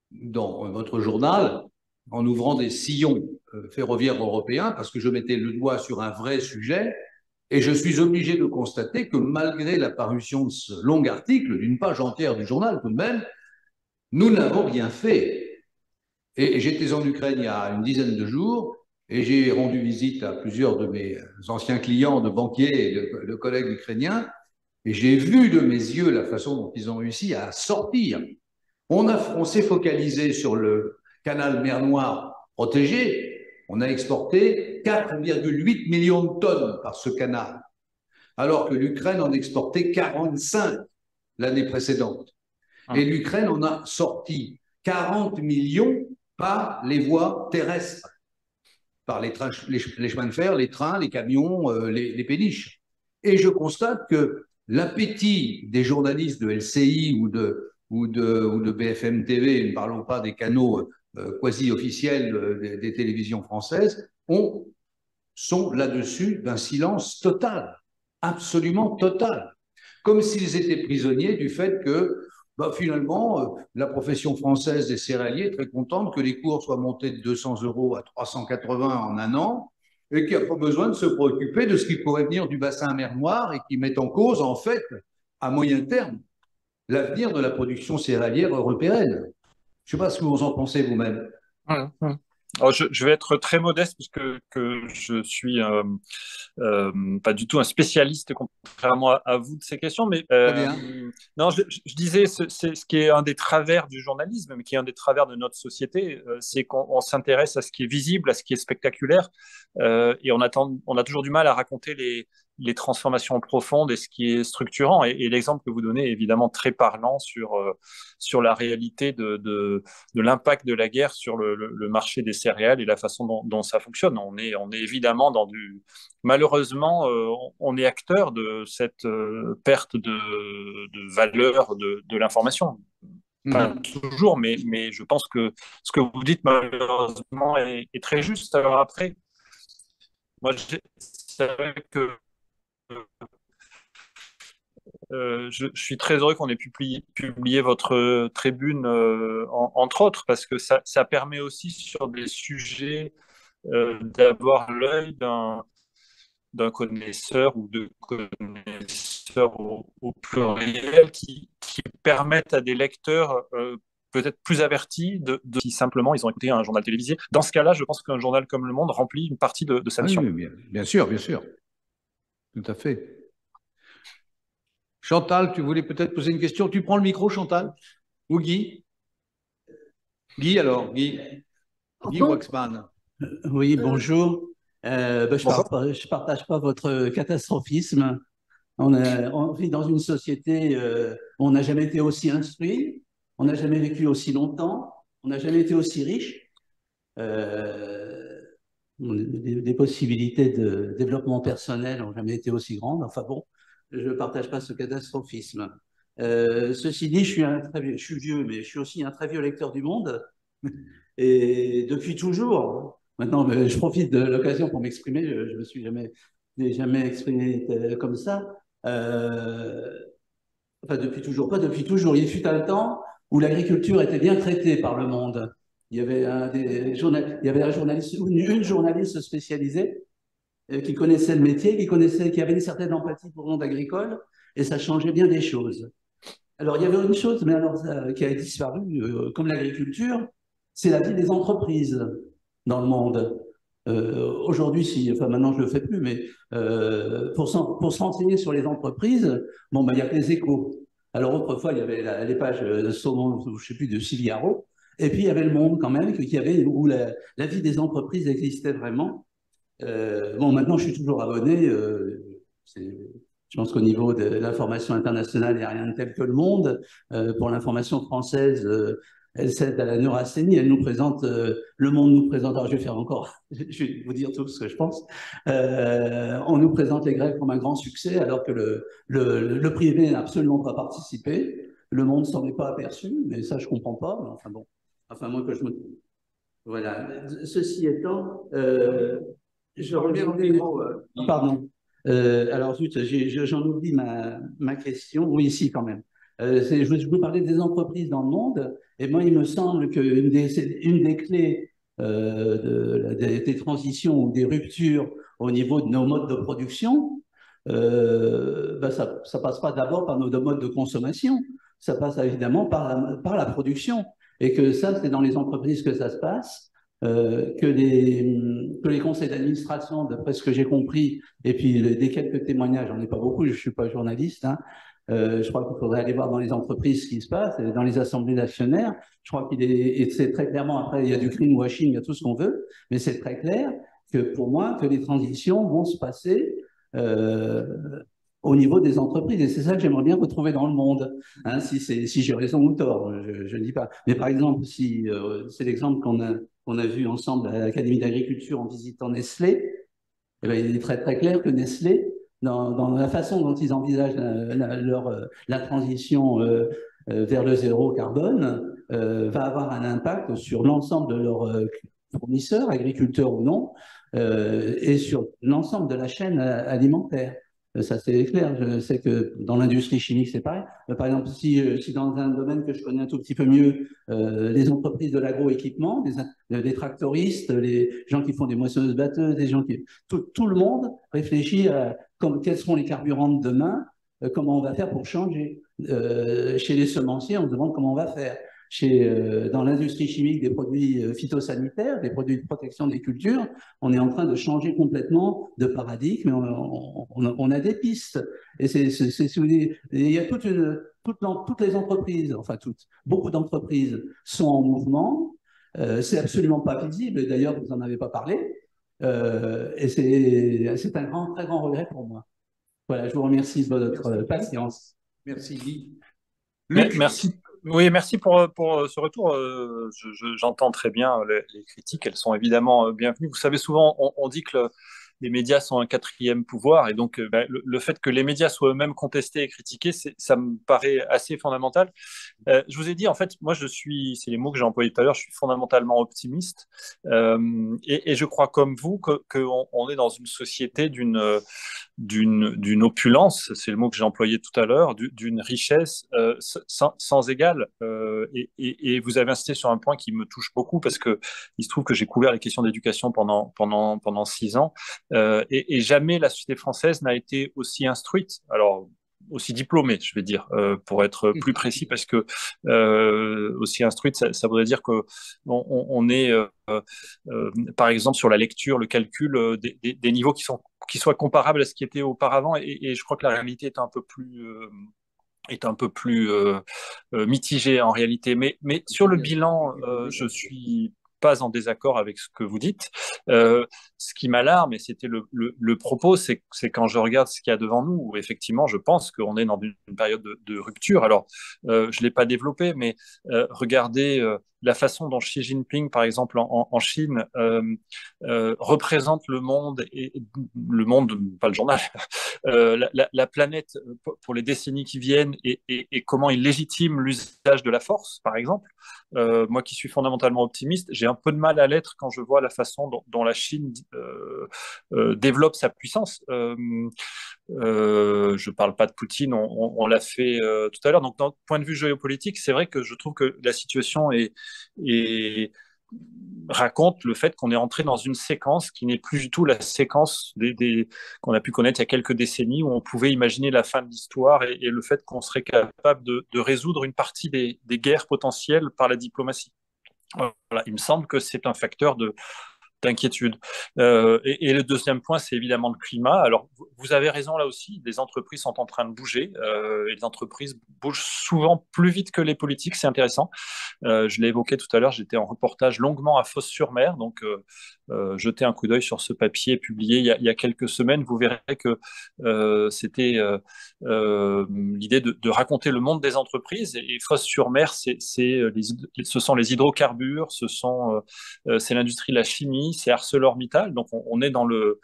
dans votre journal en ouvrant des sillons ferroviaires européens parce que je mettais le doigt sur un vrai sujet. Et je suis obligé de constater que malgré la parution de ce long article, d'une page entière du journal tout de même, nous n'avons rien fait. Et j'étais en Ukraine il y a une dizaine de jours et j'ai rendu visite à plusieurs de mes anciens clients de banquiers et de collègues ukrainiens et j'ai vu de mes yeux la façon dont ils ont réussi à sortir. On s'est focalisé sur le canal mer Noire protégé. On a exporté 4,8 millions de tonnes par ce canal, alors que l'Ukraine en exportait 45 l'année précédente. Et l'Ukraine en a sorti 40 millions par les voies terrestres, par les chemins de fer, les trains, les camions, les péniches. Et je constate que l'appétit des journalistes de LCI ou de BFM TV, ne parlons pas des canaux quasi-officiels des télévisions françaises, sont là-dessus d'un silence total, absolument total. Comme s'ils étaient prisonniers du fait que finalement, la profession française des céréaliers est très contente que les cours soient montés de 200 € à 380 en un an et qu'il n'y a pas besoin de se préoccuper de ce qui pourrait venir du bassin mer Noire et qui met en cause, en fait, à moyen terme, l'avenir de la production céréalière européenne. Je ne sais pas ce que vous en pensez vous-même. Alors, je vais être très modeste puisque je suis pas du tout un spécialiste contrairement à vous de ces questions, mais non, je disais c'est ce qui est un des travers du journalisme, mais qui est un des travers de notre société, c'est qu'on s'intéresse à ce qui est visible, à ce qui est spectaculaire, et on a toujours du mal à raconter les transformations profondes et ce qui est structurant. Et l'exemple que vous donnez est évidemment très parlant sur la réalité de l'impact de la guerre sur le marché des céréales et la façon dont ça fonctionne. On est évidemment dans du... Malheureusement, on est acteur de cette perte de valeur de l'information. Pas toujours, mais je pense que ce que vous dites malheureusement est très juste. Alors après, moi, c'est vrai que je suis très heureux qu'on ait publié votre tribune, entre autres, parce que ça permet aussi sur des sujets d'avoir l'œil d'un connaisseur ou de connaisseurs au pluriel qui permettent à des lecteurs peut-être plus avertis si simplement ils ont écouté un journal télévisé. Dans ce cas-là, je pense qu'un journal comme Le Monde remplit une partie de sa mission. Oui, bien sûr, tout à fait. Chantal, tu voulais peut-être poser une question. Tu prends le micro, Chantal? Ou Guy? Guy, alors, Guy Waxman. Oui, bonjour. Je partage pas votre catastrophisme. On vit dans une société où on n'a jamais été aussi instruit, on n'a jamais vécu aussi longtemps, on n'a jamais été aussi riche. Les possibilités de développement personnel n'ont jamais été aussi grandes. Enfin bon, je ne partage pas ce catastrophisme. Ceci dit, je suis vieux, mais je suis aussi un très vieux lecteur du Monde. Et depuis toujours, maintenant, je profite de l'occasion pour m'exprimer. Je me suis jamais exprimé comme ça. Enfin, depuis toujours, pas depuis toujours. Il fut un temps où l'agriculture était bien traitée par Le Monde. Il y avait il y avait un journaliste, une journaliste spécialisée qui connaissait le métier, qui avait une certaine empathie pour le monde agricole, et ça changeait bien des choses. Alors, il y avait une chose, mais alors, qui a disparu, comme l'agriculture, c'est la vie des entreprises dans le monde. Aujourd'hui, enfin maintenant je ne le fais plus, mais pour se renseigner sur les entreprises, bon, ben, il n'y a que les Échos. Alors autrefois, il y avait les pages Saumon, je ne sais plus, de Figaro, et puis il y avait Le Monde quand même, où la vie des entreprises existait vraiment. Bon, maintenant je suis toujours abonné. Je pense qu'au niveau de l'information internationale, il n'y a rien de tel que Le Monde. Pour l'information française, elle cède à la neurasthénie, elle nous présente, Le Monde nous présente, alors je vais faire encore, je vais vous dire tout ce que je pense, on nous présente les grèves comme un grand succès, alors que le privé n'a absolument pas participé, Le Monde s'en est pas aperçu, mais ça je comprends pas, mais enfin bon, enfin moi que je me... Voilà, ceci étant, je reviens au niveau... pardon. Alors, zut, j'en oublie ma question. Oui, ici, quand même. Je vous parlais des entreprises dans le monde. Et moi, il me semble qu'une des clés des transitions ou des ruptures au niveau de nos modes de production, ça passe pas d'abord par nos modes de consommation. Ça passe évidemment par la production. Et que ça, c'est dans les entreprises que ça se passe. Que les conseils d'administration, d'après ce que j'ai compris, et puis des quelques témoignages, j'en ai pas beaucoup, je ne suis pas journaliste, hein, je crois qu'il faudrait aller voir dans les entreprises ce qui se passe, dans les assemblées d'actionnaires. Je crois et c'est très clairement, après, il y a du greenwashing, il y a tout ce qu'on veut, mais c'est très clair que pour moi, que les transitions vont se passer au niveau des entreprises. Et c'est ça que j'aimerais bien retrouver dans le monde. Hein, si j'ai raison ou tort, je ne dis pas. Mais par exemple, si c'est l'exemple qu'on a vu ensemble à l'Académie d'agriculture en visitant Nestlé, eh bien, il est très très clair que Nestlé, dans la façon dont ils envisagent la transition vers le zéro carbone, va avoir un impact sur l'ensemble de leurs fournisseurs, agriculteurs ou non, et sur l'ensemble de la chaîne alimentaire. Ça, c'est clair. Je sais que dans l'industrie chimique, c'est pareil. Par exemple, si dans un domaine que je connais un tout petit peu mieux, les entreprises de l'agroéquipement, les tractoristes, les gens qui font des moissonneuses-batteuses, tout le monde réfléchit à quels seront les carburants de demain, comment on va faire pour changer. Chez les semenciers, on se demande comment on va faire. Dans l'industrie chimique des produits phytosanitaires, des produits de protection des cultures, on est en train de changer complètement de paradigme, mais on a des pistes. Et il y a toutes les entreprises, enfin beaucoup d'entreprises sont en mouvement. C'est absolument pas visible, d'ailleurs vous n'en avez pas parlé. Et c'est un très grand regret pour moi. Voilà, je vous remercie de votre patience. Merci, Guy. Luc. Merci. Oui, merci pour ce retour. J'entends très bien les critiques, elles sont évidemment bienvenues. Vous savez, souvent, on dit que les médias sont un quatrième pouvoir, et donc le fait que les médias soient eux-mêmes contestés et critiqués, ça me paraît assez fondamental. Je vous ai dit, en fait, moi, c'est les mots que j'ai employés tout à l'heure, je suis fondamentalement optimiste, et je crois comme vous qu'on est dans une société d'une opulence, c'est le mot que j'ai employé tout à l'heure, d'une richesse sans égale. Et vous avez insisté sur un point qui me touche beaucoup, parce que il se trouve que j'ai couvert les questions d'éducation pendant 6 ans, et jamais la société française n'a été aussi instruite. Alors, aussi diplômée, je vais dire, pour être plus précis, parce que aussi instruite, ça voudrait dire que on est, par exemple, sur la lecture, le calcul, des niveaux qui soient comparables à ce qui était auparavant, et je crois que la réalité est un peu plus mitigée en réalité. Mais sur le bilan, je suis pas en désaccord avec ce que vous dites. Ce qui m'alarme, et c'était le propos, c'est quand je regarde ce qu'il y a devant nous, où effectivement, je pense qu'on est dans une période de rupture. Alors, je ne l'ai pas développé, mais regardez la façon dont Xi Jinping, par exemple, en Chine, représente le monde, et le monde, pas le journal, la planète pour les décennies qui viennent, et comment il légitime l'usage de la force, par exemple. Moi qui suis fondamentalement optimiste, j'ai un peu de mal à l'être quand je vois la façon dont la Chine développe sa puissance. Je ne parle pas de Poutine, on l'a fait tout à l'heure. Donc, d'un point de vue géopolitique, c'est vrai que je trouve que la situation raconte le fait qu'on est entré dans une séquence qui n'est plus du tout la séquence qu'on a pu connaître il y a quelques décennies, où on pouvait imaginer la fin de l'histoire, et le fait qu'on serait capable de résoudre une partie des guerres potentielles par la diplomatie. Voilà, il me semble que c'est un facteur d'inquiétude. Et le deuxième point, c'est évidemment le climat. Alors, vous avez raison là aussi, les entreprises sont en train de bouger, et les entreprises bougent souvent plus vite que les politiques, c'est intéressant. Je l'ai évoqué tout à l'heure, j'étais en reportage longuement à Fos-sur-Mer, donc jetez un coup d'œil sur ce papier publié il y a quelques semaines, vous verrez que c'était l'idée de raconter le monde des entreprises, et Fos-sur-Mer, ce sont les hydrocarbures, c'est l'industrie de la chimie, c'est ArcelorMittal, donc on est dans le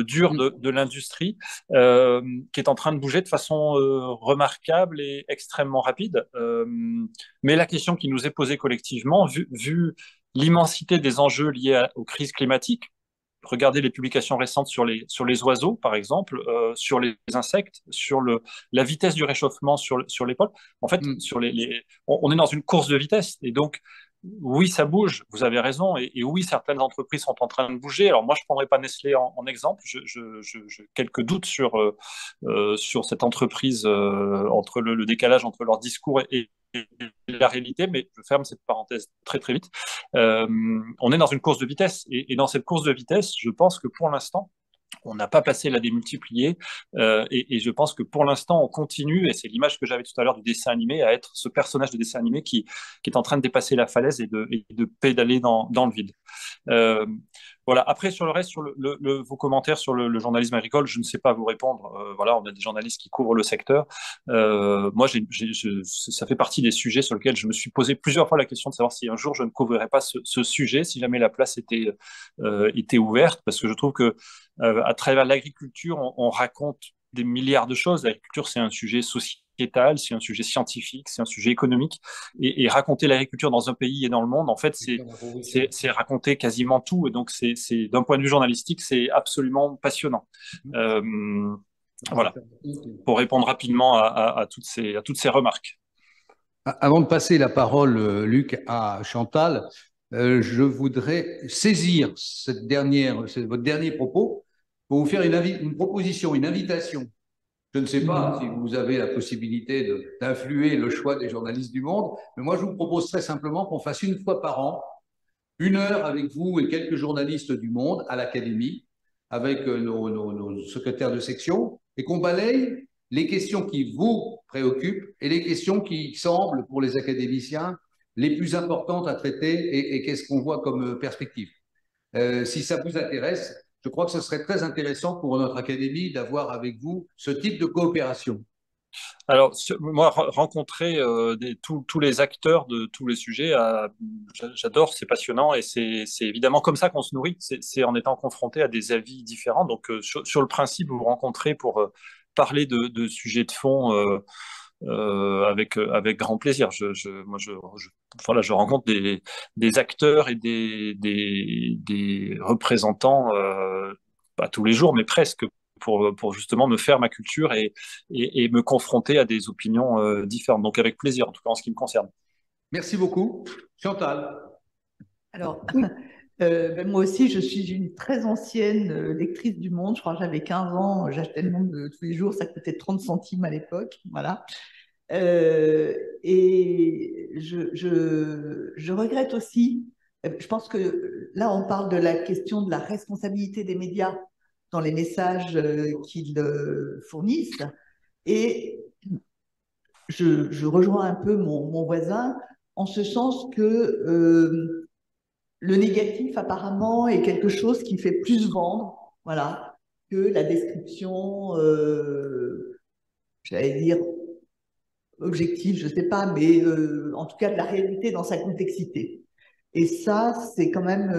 dur de l'industrie, qui est en train de bouger de façon remarquable et extrêmement rapide. Mais la question qui nous est posée collectivement, vu l'immensité des enjeux liés aux crises climatiques, regardez les publications récentes sur les oiseaux, par exemple, sur les insectes, sur la vitesse du réchauffement sur les pôles. En fait, on est dans une course de vitesse, et donc oui, ça bouge, vous avez raison, et oui, certaines entreprises sont en train de bouger. Alors moi, je ne prendrai pas Nestlé en exemple, j'ai quelques doutes sur cette entreprise, entre le décalage entre leur discours et la réalité, mais je ferme cette parenthèse très très vite. On est dans une course de vitesse, et dans cette course de vitesse, je pense que pour l'instant, on n'a pas passé la démultiplier, et je pense que pour l'instant on continue, et c'est l'image que j'avais tout à l'heure du dessin animé, à être ce personnage de dessin animé qui est en train de dépasser la falaise et de pédaler dans le vide. Voilà. Après, sur le reste, sur vos commentaires sur le journalisme agricole, je ne sais pas vous répondre. Voilà, on a des journalistes qui couvrent le secteur. Moi, ça fait partie des sujets sur lesquels je me suis posé plusieurs fois la question de savoir si un jour je ne couvrirais pas ce sujet, si jamais la place était ouverte, parce que je trouve que à travers l'agriculture, on raconte des milliards de choses. L'agriculture, c'est un sujet sociétal, c'est un sujet scientifique, c'est un sujet économique. Et raconter l'agriculture dans un pays et dans le monde, en fait, c'est raconter quasiment tout. Et donc, d'un point de vue journalistique, c'est absolument passionnant. Voilà, pour répondre rapidement à toutes ces remarques. Avant de passer la parole, Luc, à Chantal, je voudrais saisir votre dernier propos pour vous faire une proposition, une invitation. Je ne sais pas si vous avez la possibilité d'influer le choix des journalistes du monde, mais moi, je vous propose très simplement qu'on fasse une fois par an 1 heure avec vous et quelques journalistes du monde à l'Académie, avec nos secrétaires de section, et qu'on balaye les questions qui vous préoccupent et les questions qui semblent, pour les académiciens, les plus importantes à traiter, et qu'est-ce qu'on voit comme perspective. Si ça vous intéresse, je crois que ce serait très intéressant pour notre académie d'avoir avec vous ce type de coopération. Alors, moi, rencontrer tous les acteurs de tous les sujets, j'adore, c'est passionnant et c'est évidemment comme ça qu'on se nourrit. C'est en étant confronté à des avis différents. Donc, sur le principe, vous vous rencontrez pour parler de sujets de fond avec grand plaisir. Moi, voilà, je rencontre des acteurs et des représentants, pas tous les jours, mais presque, pour justement me faire ma culture et me confronter à des opinions différentes. Donc avec plaisir, en tout cas en ce qui me concerne. Merci beaucoup. Chantal. Alors, moi aussi, je suis une très ancienne lectrice du Monde. Je crois que j'avais 15 ans, j'achetais le Monde tous les jours, ça coûtait 30 centimes à l'époque. Voilà. Et je regrette aussi, je pense que là, on parle de la question de la responsabilité des médias dans les messages qu'ils fournissent. Et je rejoins un peu mon voisin en ce sens que le négatif, apparemment, est quelque chose qui fait plus vendre, voilà, que la description, j'allais dire, objective, je ne sais pas, mais en tout cas de la réalité dans sa complexité. Et ça, c'est quand même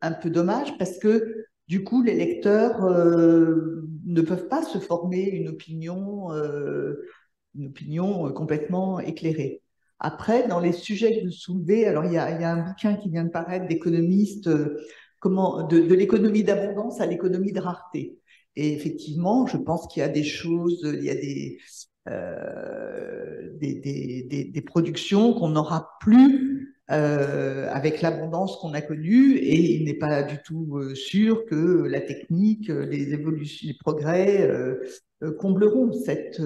un peu dommage parce que du coup, les lecteurs ne peuvent pas se former une opinion complètement éclairée. Après, dans les sujets que vous soulevez, alors il y a un bouquin qui vient de paraître d'économistes, de l'économie d'abondance à l'économie de rareté. Et effectivement, je pense qu'il y a des choses, il y a des productions qu'on n'aura plus avec l'abondance qu'on a connue, et il n'est pas du tout sûr que la technique, les évolutions, les progrès combleront cette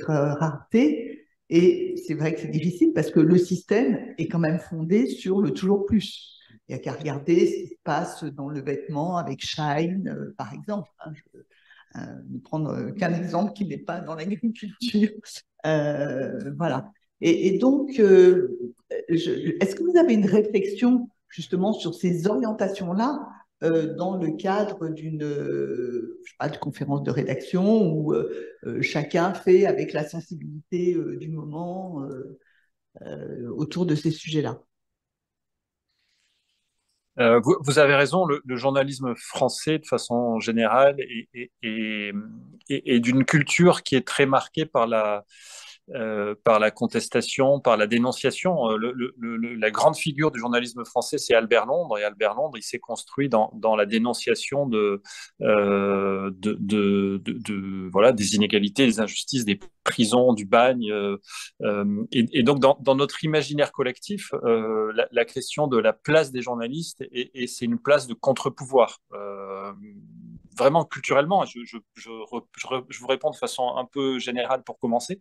rareté. Et c'est vrai que c'est difficile parce que le système est quand même fondé sur le toujours plus. Il n'y a qu'à regarder ce qui se passe dans le vêtement avec Shine, par exemple. Hein, ne prendre qu'un exemple qui n'est pas dans l'agriculture. Voilà. Et donc, est-ce que vous avez une réflexion justement sur ces orientations-là dans le cadre d'une conférence de rédaction où chacun fait avec la sensibilité du moment autour de ces sujets-là? Vous avez raison, le journalisme français, de façon générale, est d'une culture qui est très marquée par la contestation, par la dénonciation. La grande figure du journalisme français, c'est Albert Londres. Et Albert Londres, il s'est construit dans la dénonciation voilà, des inégalités, des injustices, des prisons, du bagne. Et donc, dans notre imaginaire collectif, la question de la place des journalistes, c'est une place de contre-pouvoir. Vraiment culturellement, je vous réponds de façon un peu générale pour commencer.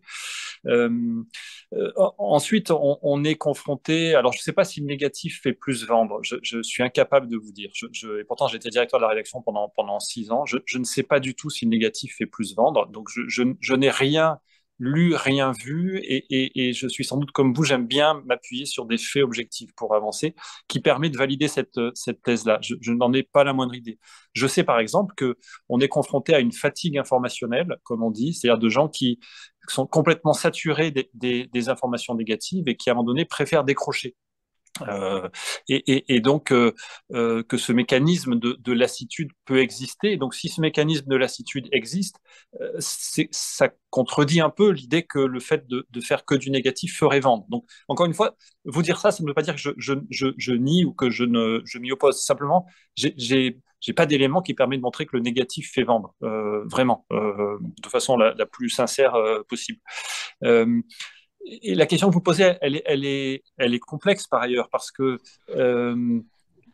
Ensuite, on est confronté. Alors, je ne sais pas si le négatif fait plus vendre. Je suis incapable de vous dire. Et pourtant, j'étais directeur de la rédaction pendant 6 ans. Je ne sais pas du tout si le négatif fait plus vendre. Donc, je n'ai rien lu, rien vu, et je suis sans doute comme vous, j'aime bien m'appuyer sur des faits objectifs pour avancer, qui permet de valider cette thèse-là. Je n'en ai pas la moindre idée. Je sais par exemple qu'on est confronté à une fatigue informationnelle, comme on dit, c'est-à-dire de gens qui sont complètement saturés des informations négatives et qui, à un moment donné, préfèrent décrocher. Donc que ce mécanisme de lassitude peut exister. Donc si ce mécanisme de lassitude existe, ça contredit un peu l'idée que le fait de faire que du négatif ferait vendre. Donc encore une fois, vous dire ça ne veut pas dire que je nie ou que je m'y oppose. Simplement, j'ai pas d'éléments qui permet de montrer que le négatif fait vendre, vraiment, de façon la plus sincère possible. Et la question que vous posez, elle est complexe par ailleurs, parce que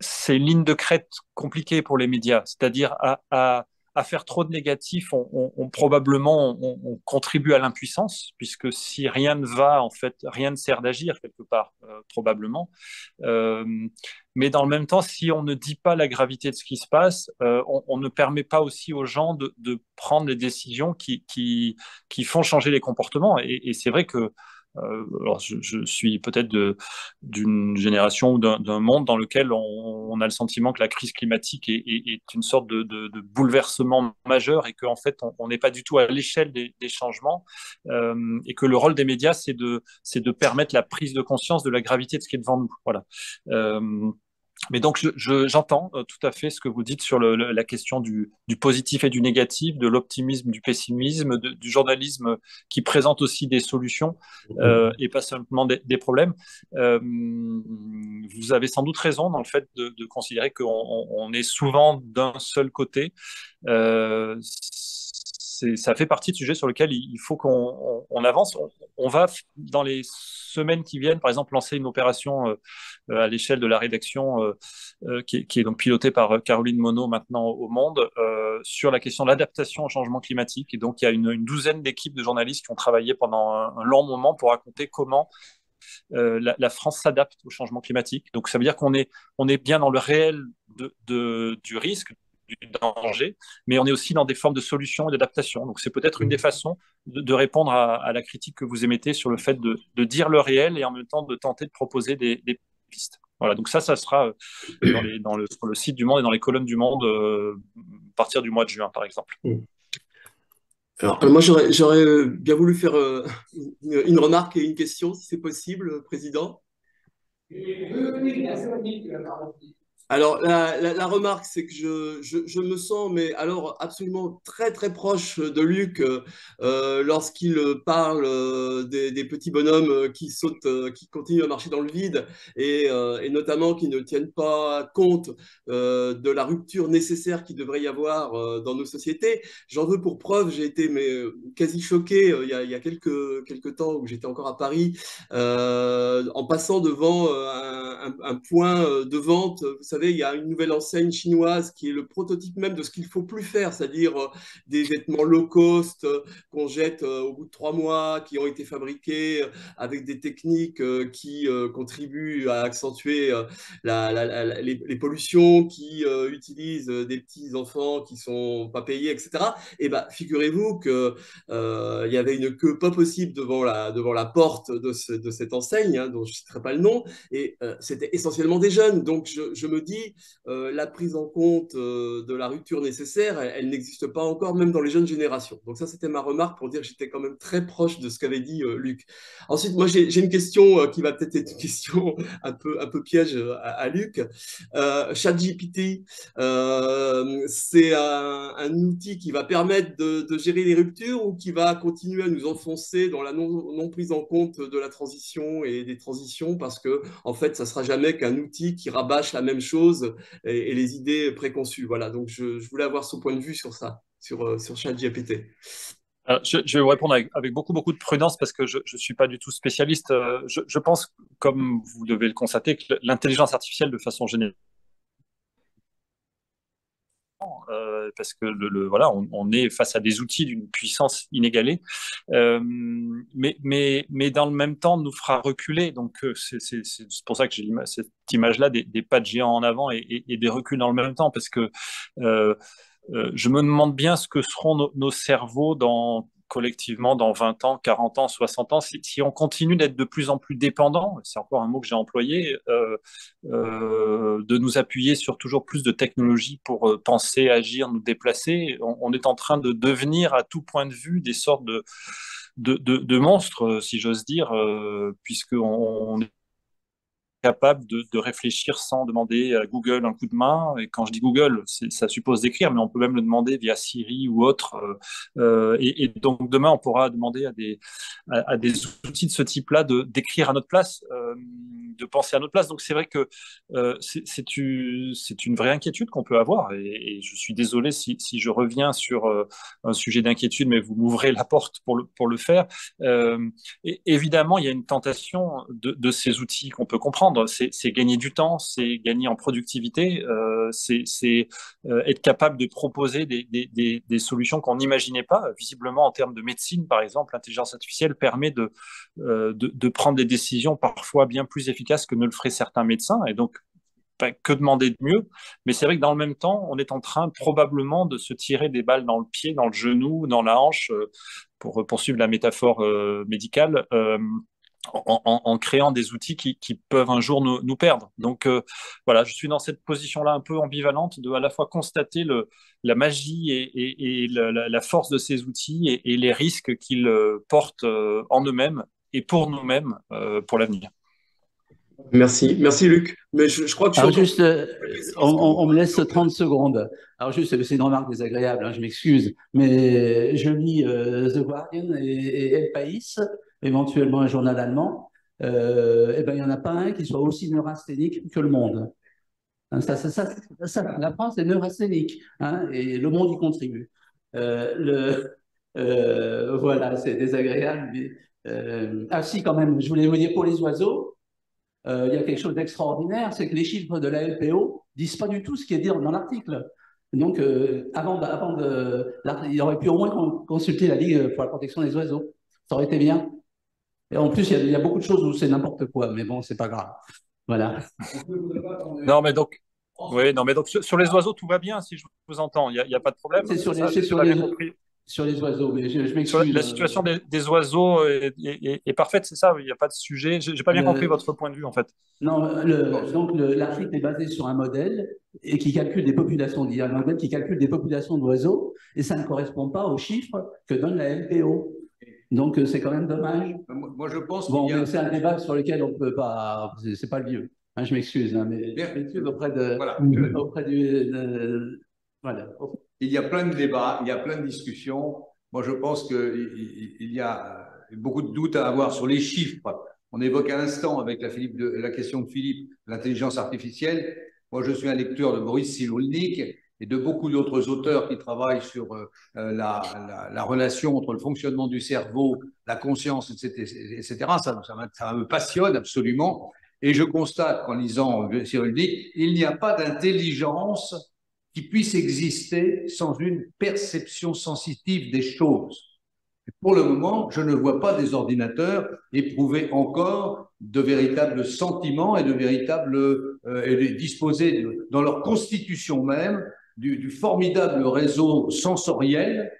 c'est une ligne de crête compliquée pour les médias. C'est-à-dire à faire trop de négatifs, probablement on contribue à l'impuissance, puisque si rien ne va, en fait, rien ne sert d'agir quelque part, probablement. Mais dans le même temps, si on ne dit pas la gravité de ce qui se passe, on ne permet pas aussi aux gens de prendre les décisions qui font changer les comportements. Et c'est vrai que alors je suis peut-être d'une génération ou d'un monde dans lequel on a le sentiment que la crise climatique est une sorte de bouleversement majeur et qu'en fait, on n'est pas du tout à l'échelle des changements et que le rôle des médias, c'est de permettre la prise de conscience de la gravité de ce qui est devant nous. Voilà. Mais donc, j'entends tout à fait ce que vous dites sur la question du positif et du négatif, de l'optimisme, du pessimisme, du journalisme qui présente aussi des solutions et pas seulement des problèmes. Vous avez sans doute raison dans le fait de considérer qu'on est souvent d'un seul côté. Ça fait partie de sujets sur lesquels il faut qu'on avance. On va, dans les semaines qui viennent, par exemple, lancer une opération à l'échelle de la rédaction qui est donc pilotée par Caroline Monod maintenant au Monde sur la question de l'adaptation au changement climatique. Et donc, il y a une douzaine d'équipes de journalistes qui ont travaillé pendant un long moment pour raconter comment la France s'adapte au changement climatique. Donc, ça veut dire qu'on est bien dans le réel du risque, du danger, mais on est aussi dans des formes de solutions et d'adaptation. Donc, c'est peut-être une des façons de répondre à la critique que vous émettez sur le fait de dire le réel et en même temps de tenter de proposer des pistes. Voilà, donc ça sera sur le site du Monde et dans les colonnes du Monde à partir du mois de juin, par exemple. Alors, moi, j'aurais bien voulu faire une remarque et une question, si c'est possible, Président. Alors, la remarque, c'est que je me sens, mais alors absolument très très proche de Luc lorsqu'il parle des petits bonhommes qui sautent, qui continuent à marcher dans le vide et notamment qui ne tiennent pas compte de la rupture nécessaire qu'il devrait y avoir dans nos sociétés. J'en veux pour preuve, j'ai été quasi choqué il y a quelques temps où j'étais encore à Paris en passant devant un point de vente. Vous savez, il y a une nouvelle enseigne chinoise qui est le prototype même de ce qu'il ne faut plus faire, c'est-à-dire des vêtements low cost qu'on jette au bout de 3 mois, qui ont été fabriqués avec des techniques qui contribuent à accentuer les pollutions, qui utilisent des petits enfants qui ne sont pas payés, etc. Et ben, figurez-vous qu'il y avait une queue pas possible devant la porte de cette enseigne, hein, dont je ne citerai pas le nom, et c'était essentiellement des jeunes. Donc je me dis, la prise en compte de la rupture nécessaire, elle n'existe pas encore, même dans les jeunes générations. Donc ça, c'était ma remarque pour dire que j'étais quand même très proche de ce qu'avait dit Luc. Ensuite, moi, j'ai une question qui va peut-être être une question un peu piège à Luc. ChatGPT, c'est un outil qui va permettre de gérer les ruptures ou qui va continuer à nous enfoncer dans la non prise en compte de la transition et des transitions, parce que en fait, ça sera jamais qu'un outil qui rabâche la même chose et les idées préconçues. Voilà, donc je voulais avoir son point de vue sur ça, sur ChatGPT. Alors, je vais vous répondre avec beaucoup de prudence parce que je ne suis pas du tout spécialiste. Je pense, comme vous devez le constater, que l'intelligence artificielle, de façon générale, parce que voilà, on est face à des outils d'une puissance inégalée, mais dans le même temps nous fera reculer. Donc c'est pour ça que j'ai cette image-là des pas de géant en avant et des reculs dans le même temps, parce que je me demande bien ce que seront nos cerveaux collectivement dans 20 ans, 40 ans, 60 ans, si on continue d'être de plus en plus dépendants, c'est encore un mot que j'ai employé, de nous appuyer sur toujours plus de technologies pour penser, agir, nous déplacer. On est en train de devenir à tout point de vue des sortes de monstres, si j'ose dire, puisqu'on est capable de réfléchir sans demander à Google un coup de main. Et quand je dis Google, ça suppose d'écrire, mais on peut même le demander via Siri ou autre. Et donc demain, on pourra demander à des outils de ce type-là d'écrire à notre place, de penser à notre place. Donc c'est vrai que c'est une vraie inquiétude qu'on peut avoir. Et je suis désolé si je reviens sur un sujet d'inquiétude, mais vous m'ouvrez la porte pour le faire. Et évidemment, il y a une tentation de ces outils qu'on peut comprendre. C'est gagner du temps, c'est gagner en productivité, c'est être capable de proposer des solutions qu'on n'imaginait pas. Visiblement, en termes de médecine, par exemple, l'intelligence artificielle permet de prendre des décisions parfois bien plus efficaces que ne le feraient certains médecins. Et donc, que demander de mieux? Mais c'est vrai que dans le même temps, on est en train probablement de se tirer des balles dans le pied, dans le genou, dans la hanche, pour poursuivre la métaphore médicale. en créant des outils qui peuvent un jour nous perdre. Donc voilà, je suis dans cette position-là un peu ambivalente de à la fois constater la magie et la force de ces outils et les risques qu'ils portent en eux-mêmes et pour nous-mêmes pour l'avenir. Merci Luc. Mais je crois que je suis Alors encore... juste, on me laisse 30 secondes. Alors juste, c'est une remarque désagréable, hein, je m'excuse, mais je lis The Guardian et El País, éventuellement un journal allemand. Eh ben, il n'y en a pas un qui soit aussi neurasthénique que Le Monde. Hein, la France est neurasthénique, hein, et Le Monde y contribue. Voilà, c'est désagréable. Mais, ah si, quand même, je voulais vous dire pour les oiseaux. Il y a quelque chose d'extraordinaire, c'est que les chiffres de la LPO disent pas du tout ce qui est dit dans l'article. Donc, il aurait pu au moins consulter la Ligue pour la protection des oiseaux. Ça aurait été bien. Et en plus, il y a beaucoup de choses où c'est n'importe quoi, mais bon, c'est pas grave. Voilà. Non, mais donc, oui, non, mais donc sur les oiseaux, tout va bien, si je vous entends. Il y a pas de problème. C'est sur Ça, les, j'ai pas bien compris. sur les oiseaux, mais je Sur m'excuse. la situation des oiseaux est parfaite, c'est ça, il n'y a pas de sujet. J'ai pas bien compris votre point de vue, en fait. Non, donc l'Afrique est basée sur un modèle et qui calcule des populations, il y a un modèle qui calcule des populations d'oiseaux et ça ne correspond pas aux chiffres que donne la LPO. Donc c'est quand même dommage. Moi, je pense Bon, qu'il y a... c'est un débat sur lequel on ne peut pas, c'est pas le lieu. Hein, je m'excuse, hein, mais je m'excuse auprès de, Voilà. auprès voilà. Il y a plein de débats, il y a plein de discussions. Moi, je pense qu'il y a beaucoup de doutes à avoir sur les chiffres. On évoque à l'instant, avec la question de Philippe, l'intelligence artificielle. Moi, je suis un lecteur de Boris Cyrulnik et de beaucoup d'autres auteurs qui travaillent sur la relation entre le fonctionnement du cerveau, la conscience, etc. Ça me passionne absolument. Et je constate qu'en lisant Cyrulnik, il n'y a pas d'intelligence qui puisse exister sans une perception sensitive des choses. Et pour le moment, je ne vois pas des ordinateurs éprouver encore de véritables sentiments et de véritables et disposer dans leur constitution même du formidable réseau sensoriel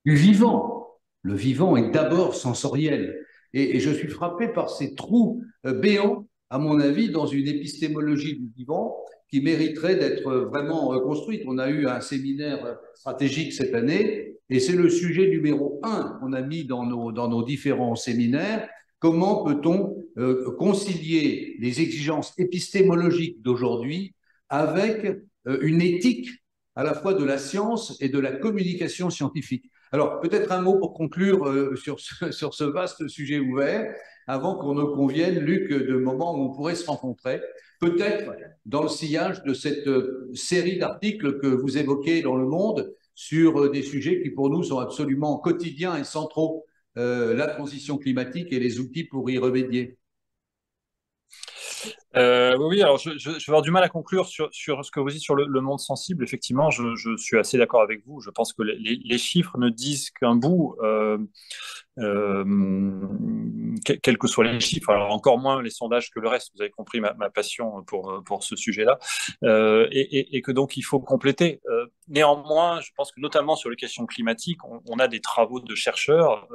du vivant. Le vivant est d'abord sensoriel. Et je suis frappé par ces trous béants, à mon avis, dans une épistémologie du vivant qui mériterait d'être vraiment construite. On a eu un séminaire stratégique cette année et c'est le sujet numéro 1 qu'on a mis dans nos différents séminaires. Comment peut-on concilier les exigences épistémologiques d'aujourd'hui avec une éthique à la fois de la science et de la communication scientifique? Alors, peut-être un mot pour conclure sur ce vaste sujet ouvert, avant qu'on ne convienne, Luc, de moments où on pourrait se rencontrer, peut-être dans le sillage de cette série d'articles que vous évoquez dans Le Monde sur des sujets qui, pour nous, sont absolument quotidiens et centraux, la transition climatique et les outils pour y remédier. Oui, alors je vais avoir du mal à conclure sur ce que vous dites sur le monde sensible. Effectivement, je suis assez d'accord avec vous. Je pense que les chiffres ne disent qu'un bout, quels que soient les chiffres. Alors encore moins les sondages que le reste. Vous avez compris ma passion pour ce sujet-là, et que donc il faut compléter. Néanmoins, je pense que notamment sur les questions climatiques, on a des travaux de chercheurs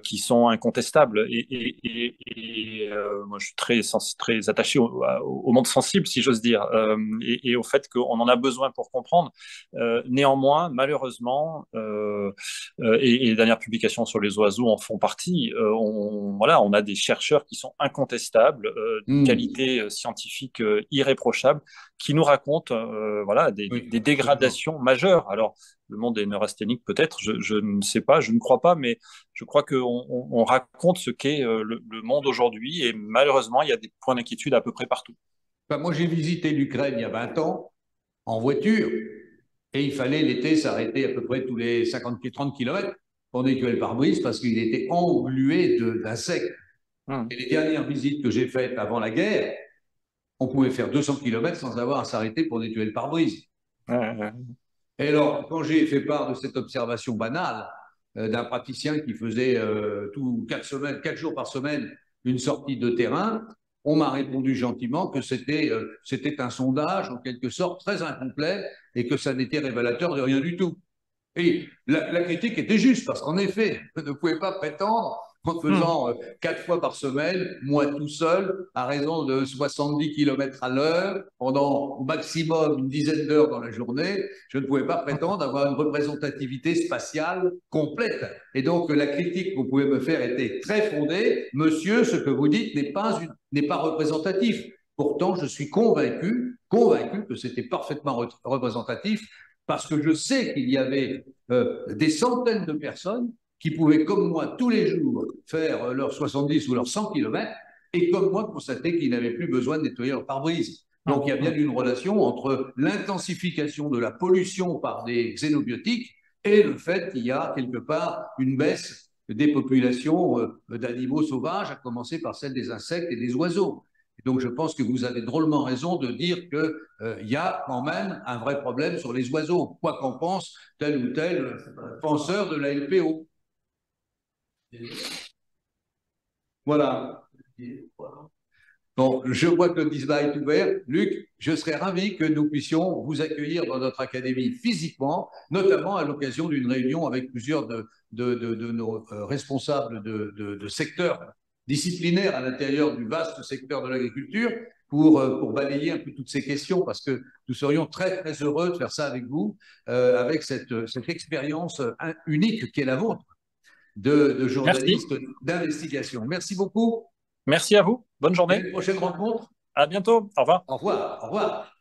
qui sont incontestables. Et moi, je suis très attaché au monde sensible, si j'ose dire, et au fait qu'on en a besoin pour comprendre. Néanmoins, malheureusement, et les dernières publications sur les oiseaux en font partie, on a des chercheurs qui sont incontestables, d'une qualité scientifique irréprochable, qui nous racontent des dégradations majeures. Alors, le monde est neurasthénique peut-être, je ne sais pas, je ne crois pas, mais je crois qu'on raconte ce qu'est le monde aujourd'hui, et malheureusement, il y a des points d'inquiétude à peu près partout. Enfin, moi, j'ai visité l'Ukraine il y a 20 ans en voiture, et il fallait l'été s'arrêter à peu près tous les 50-30 km pour nettoyer le pare-brise parce qu'il était englué d'insectes. Et les dernières visites que j'ai faites avant la guerre, on pouvait faire 200 km sans avoir à s'arrêter pour nettoyer le pare-brise. Et alors, quand j'ai fait part de cette observation banale d'un praticien qui faisait 4 jours par semaine une sortie de terrain, on m'a répondu gentiment que c'était un sondage, en quelque sorte, très incomplet et que ça n'était révélateur de rien du tout. Et la critique était juste, parce qu'en effet, on ne pouvait pas prétendre en faisant 4 fois par semaine, moi tout seul, à raison de 70 km à l'heure, pendant au maximum une dizaine d'heures dans la journée. Je ne pouvais pas prétendre avoir une représentativité spatiale complète. Et donc, la critique que vous pouvez me faire était très fondée. Monsieur, ce que vous dites n'est pas représentatif. Pourtant, je suis convaincu que c'était parfaitement représentatif, parce que je sais qu'il y avait des centaines de personnes qui pouvaient, comme moi, tous les jours, faire leurs 70 ou leurs 100 km, et comme moi, constater qu'ils n'avaient plus besoin de nettoyer leur pare-brise. Donc, il y a bien une relation entre l'intensification de la pollution par des xénobiotiques et le fait qu'il y a quelque part une baisse des populations d'animaux sauvages, à commencer par celle des insectes et des oiseaux. Et donc, je pense que vous avez drôlement raison de dire qu'il y a quand même un vrai problème sur les oiseaux, quoi qu'en pense tel ou tel penseur de la LPO. Voilà. Bon, je vois que le débat est ouvert. Luc, je serais ravi que nous puissions vous accueillir dans notre académie physiquement, notamment à l'occasion d'une réunion avec plusieurs de nos responsables de secteurs disciplinaires à l'intérieur du vaste secteur de l'agriculture pour balayer un peu toutes ces questions, parce que nous serions très, très heureux de faire ça avec vous, avec cette expérience unique qui est la vôtre de journaliste d'investigation. Merci beaucoup. Merci à vous. Bonne journée. À une prochaine rencontre. À bientôt. Au revoir. Au revoir. Au revoir.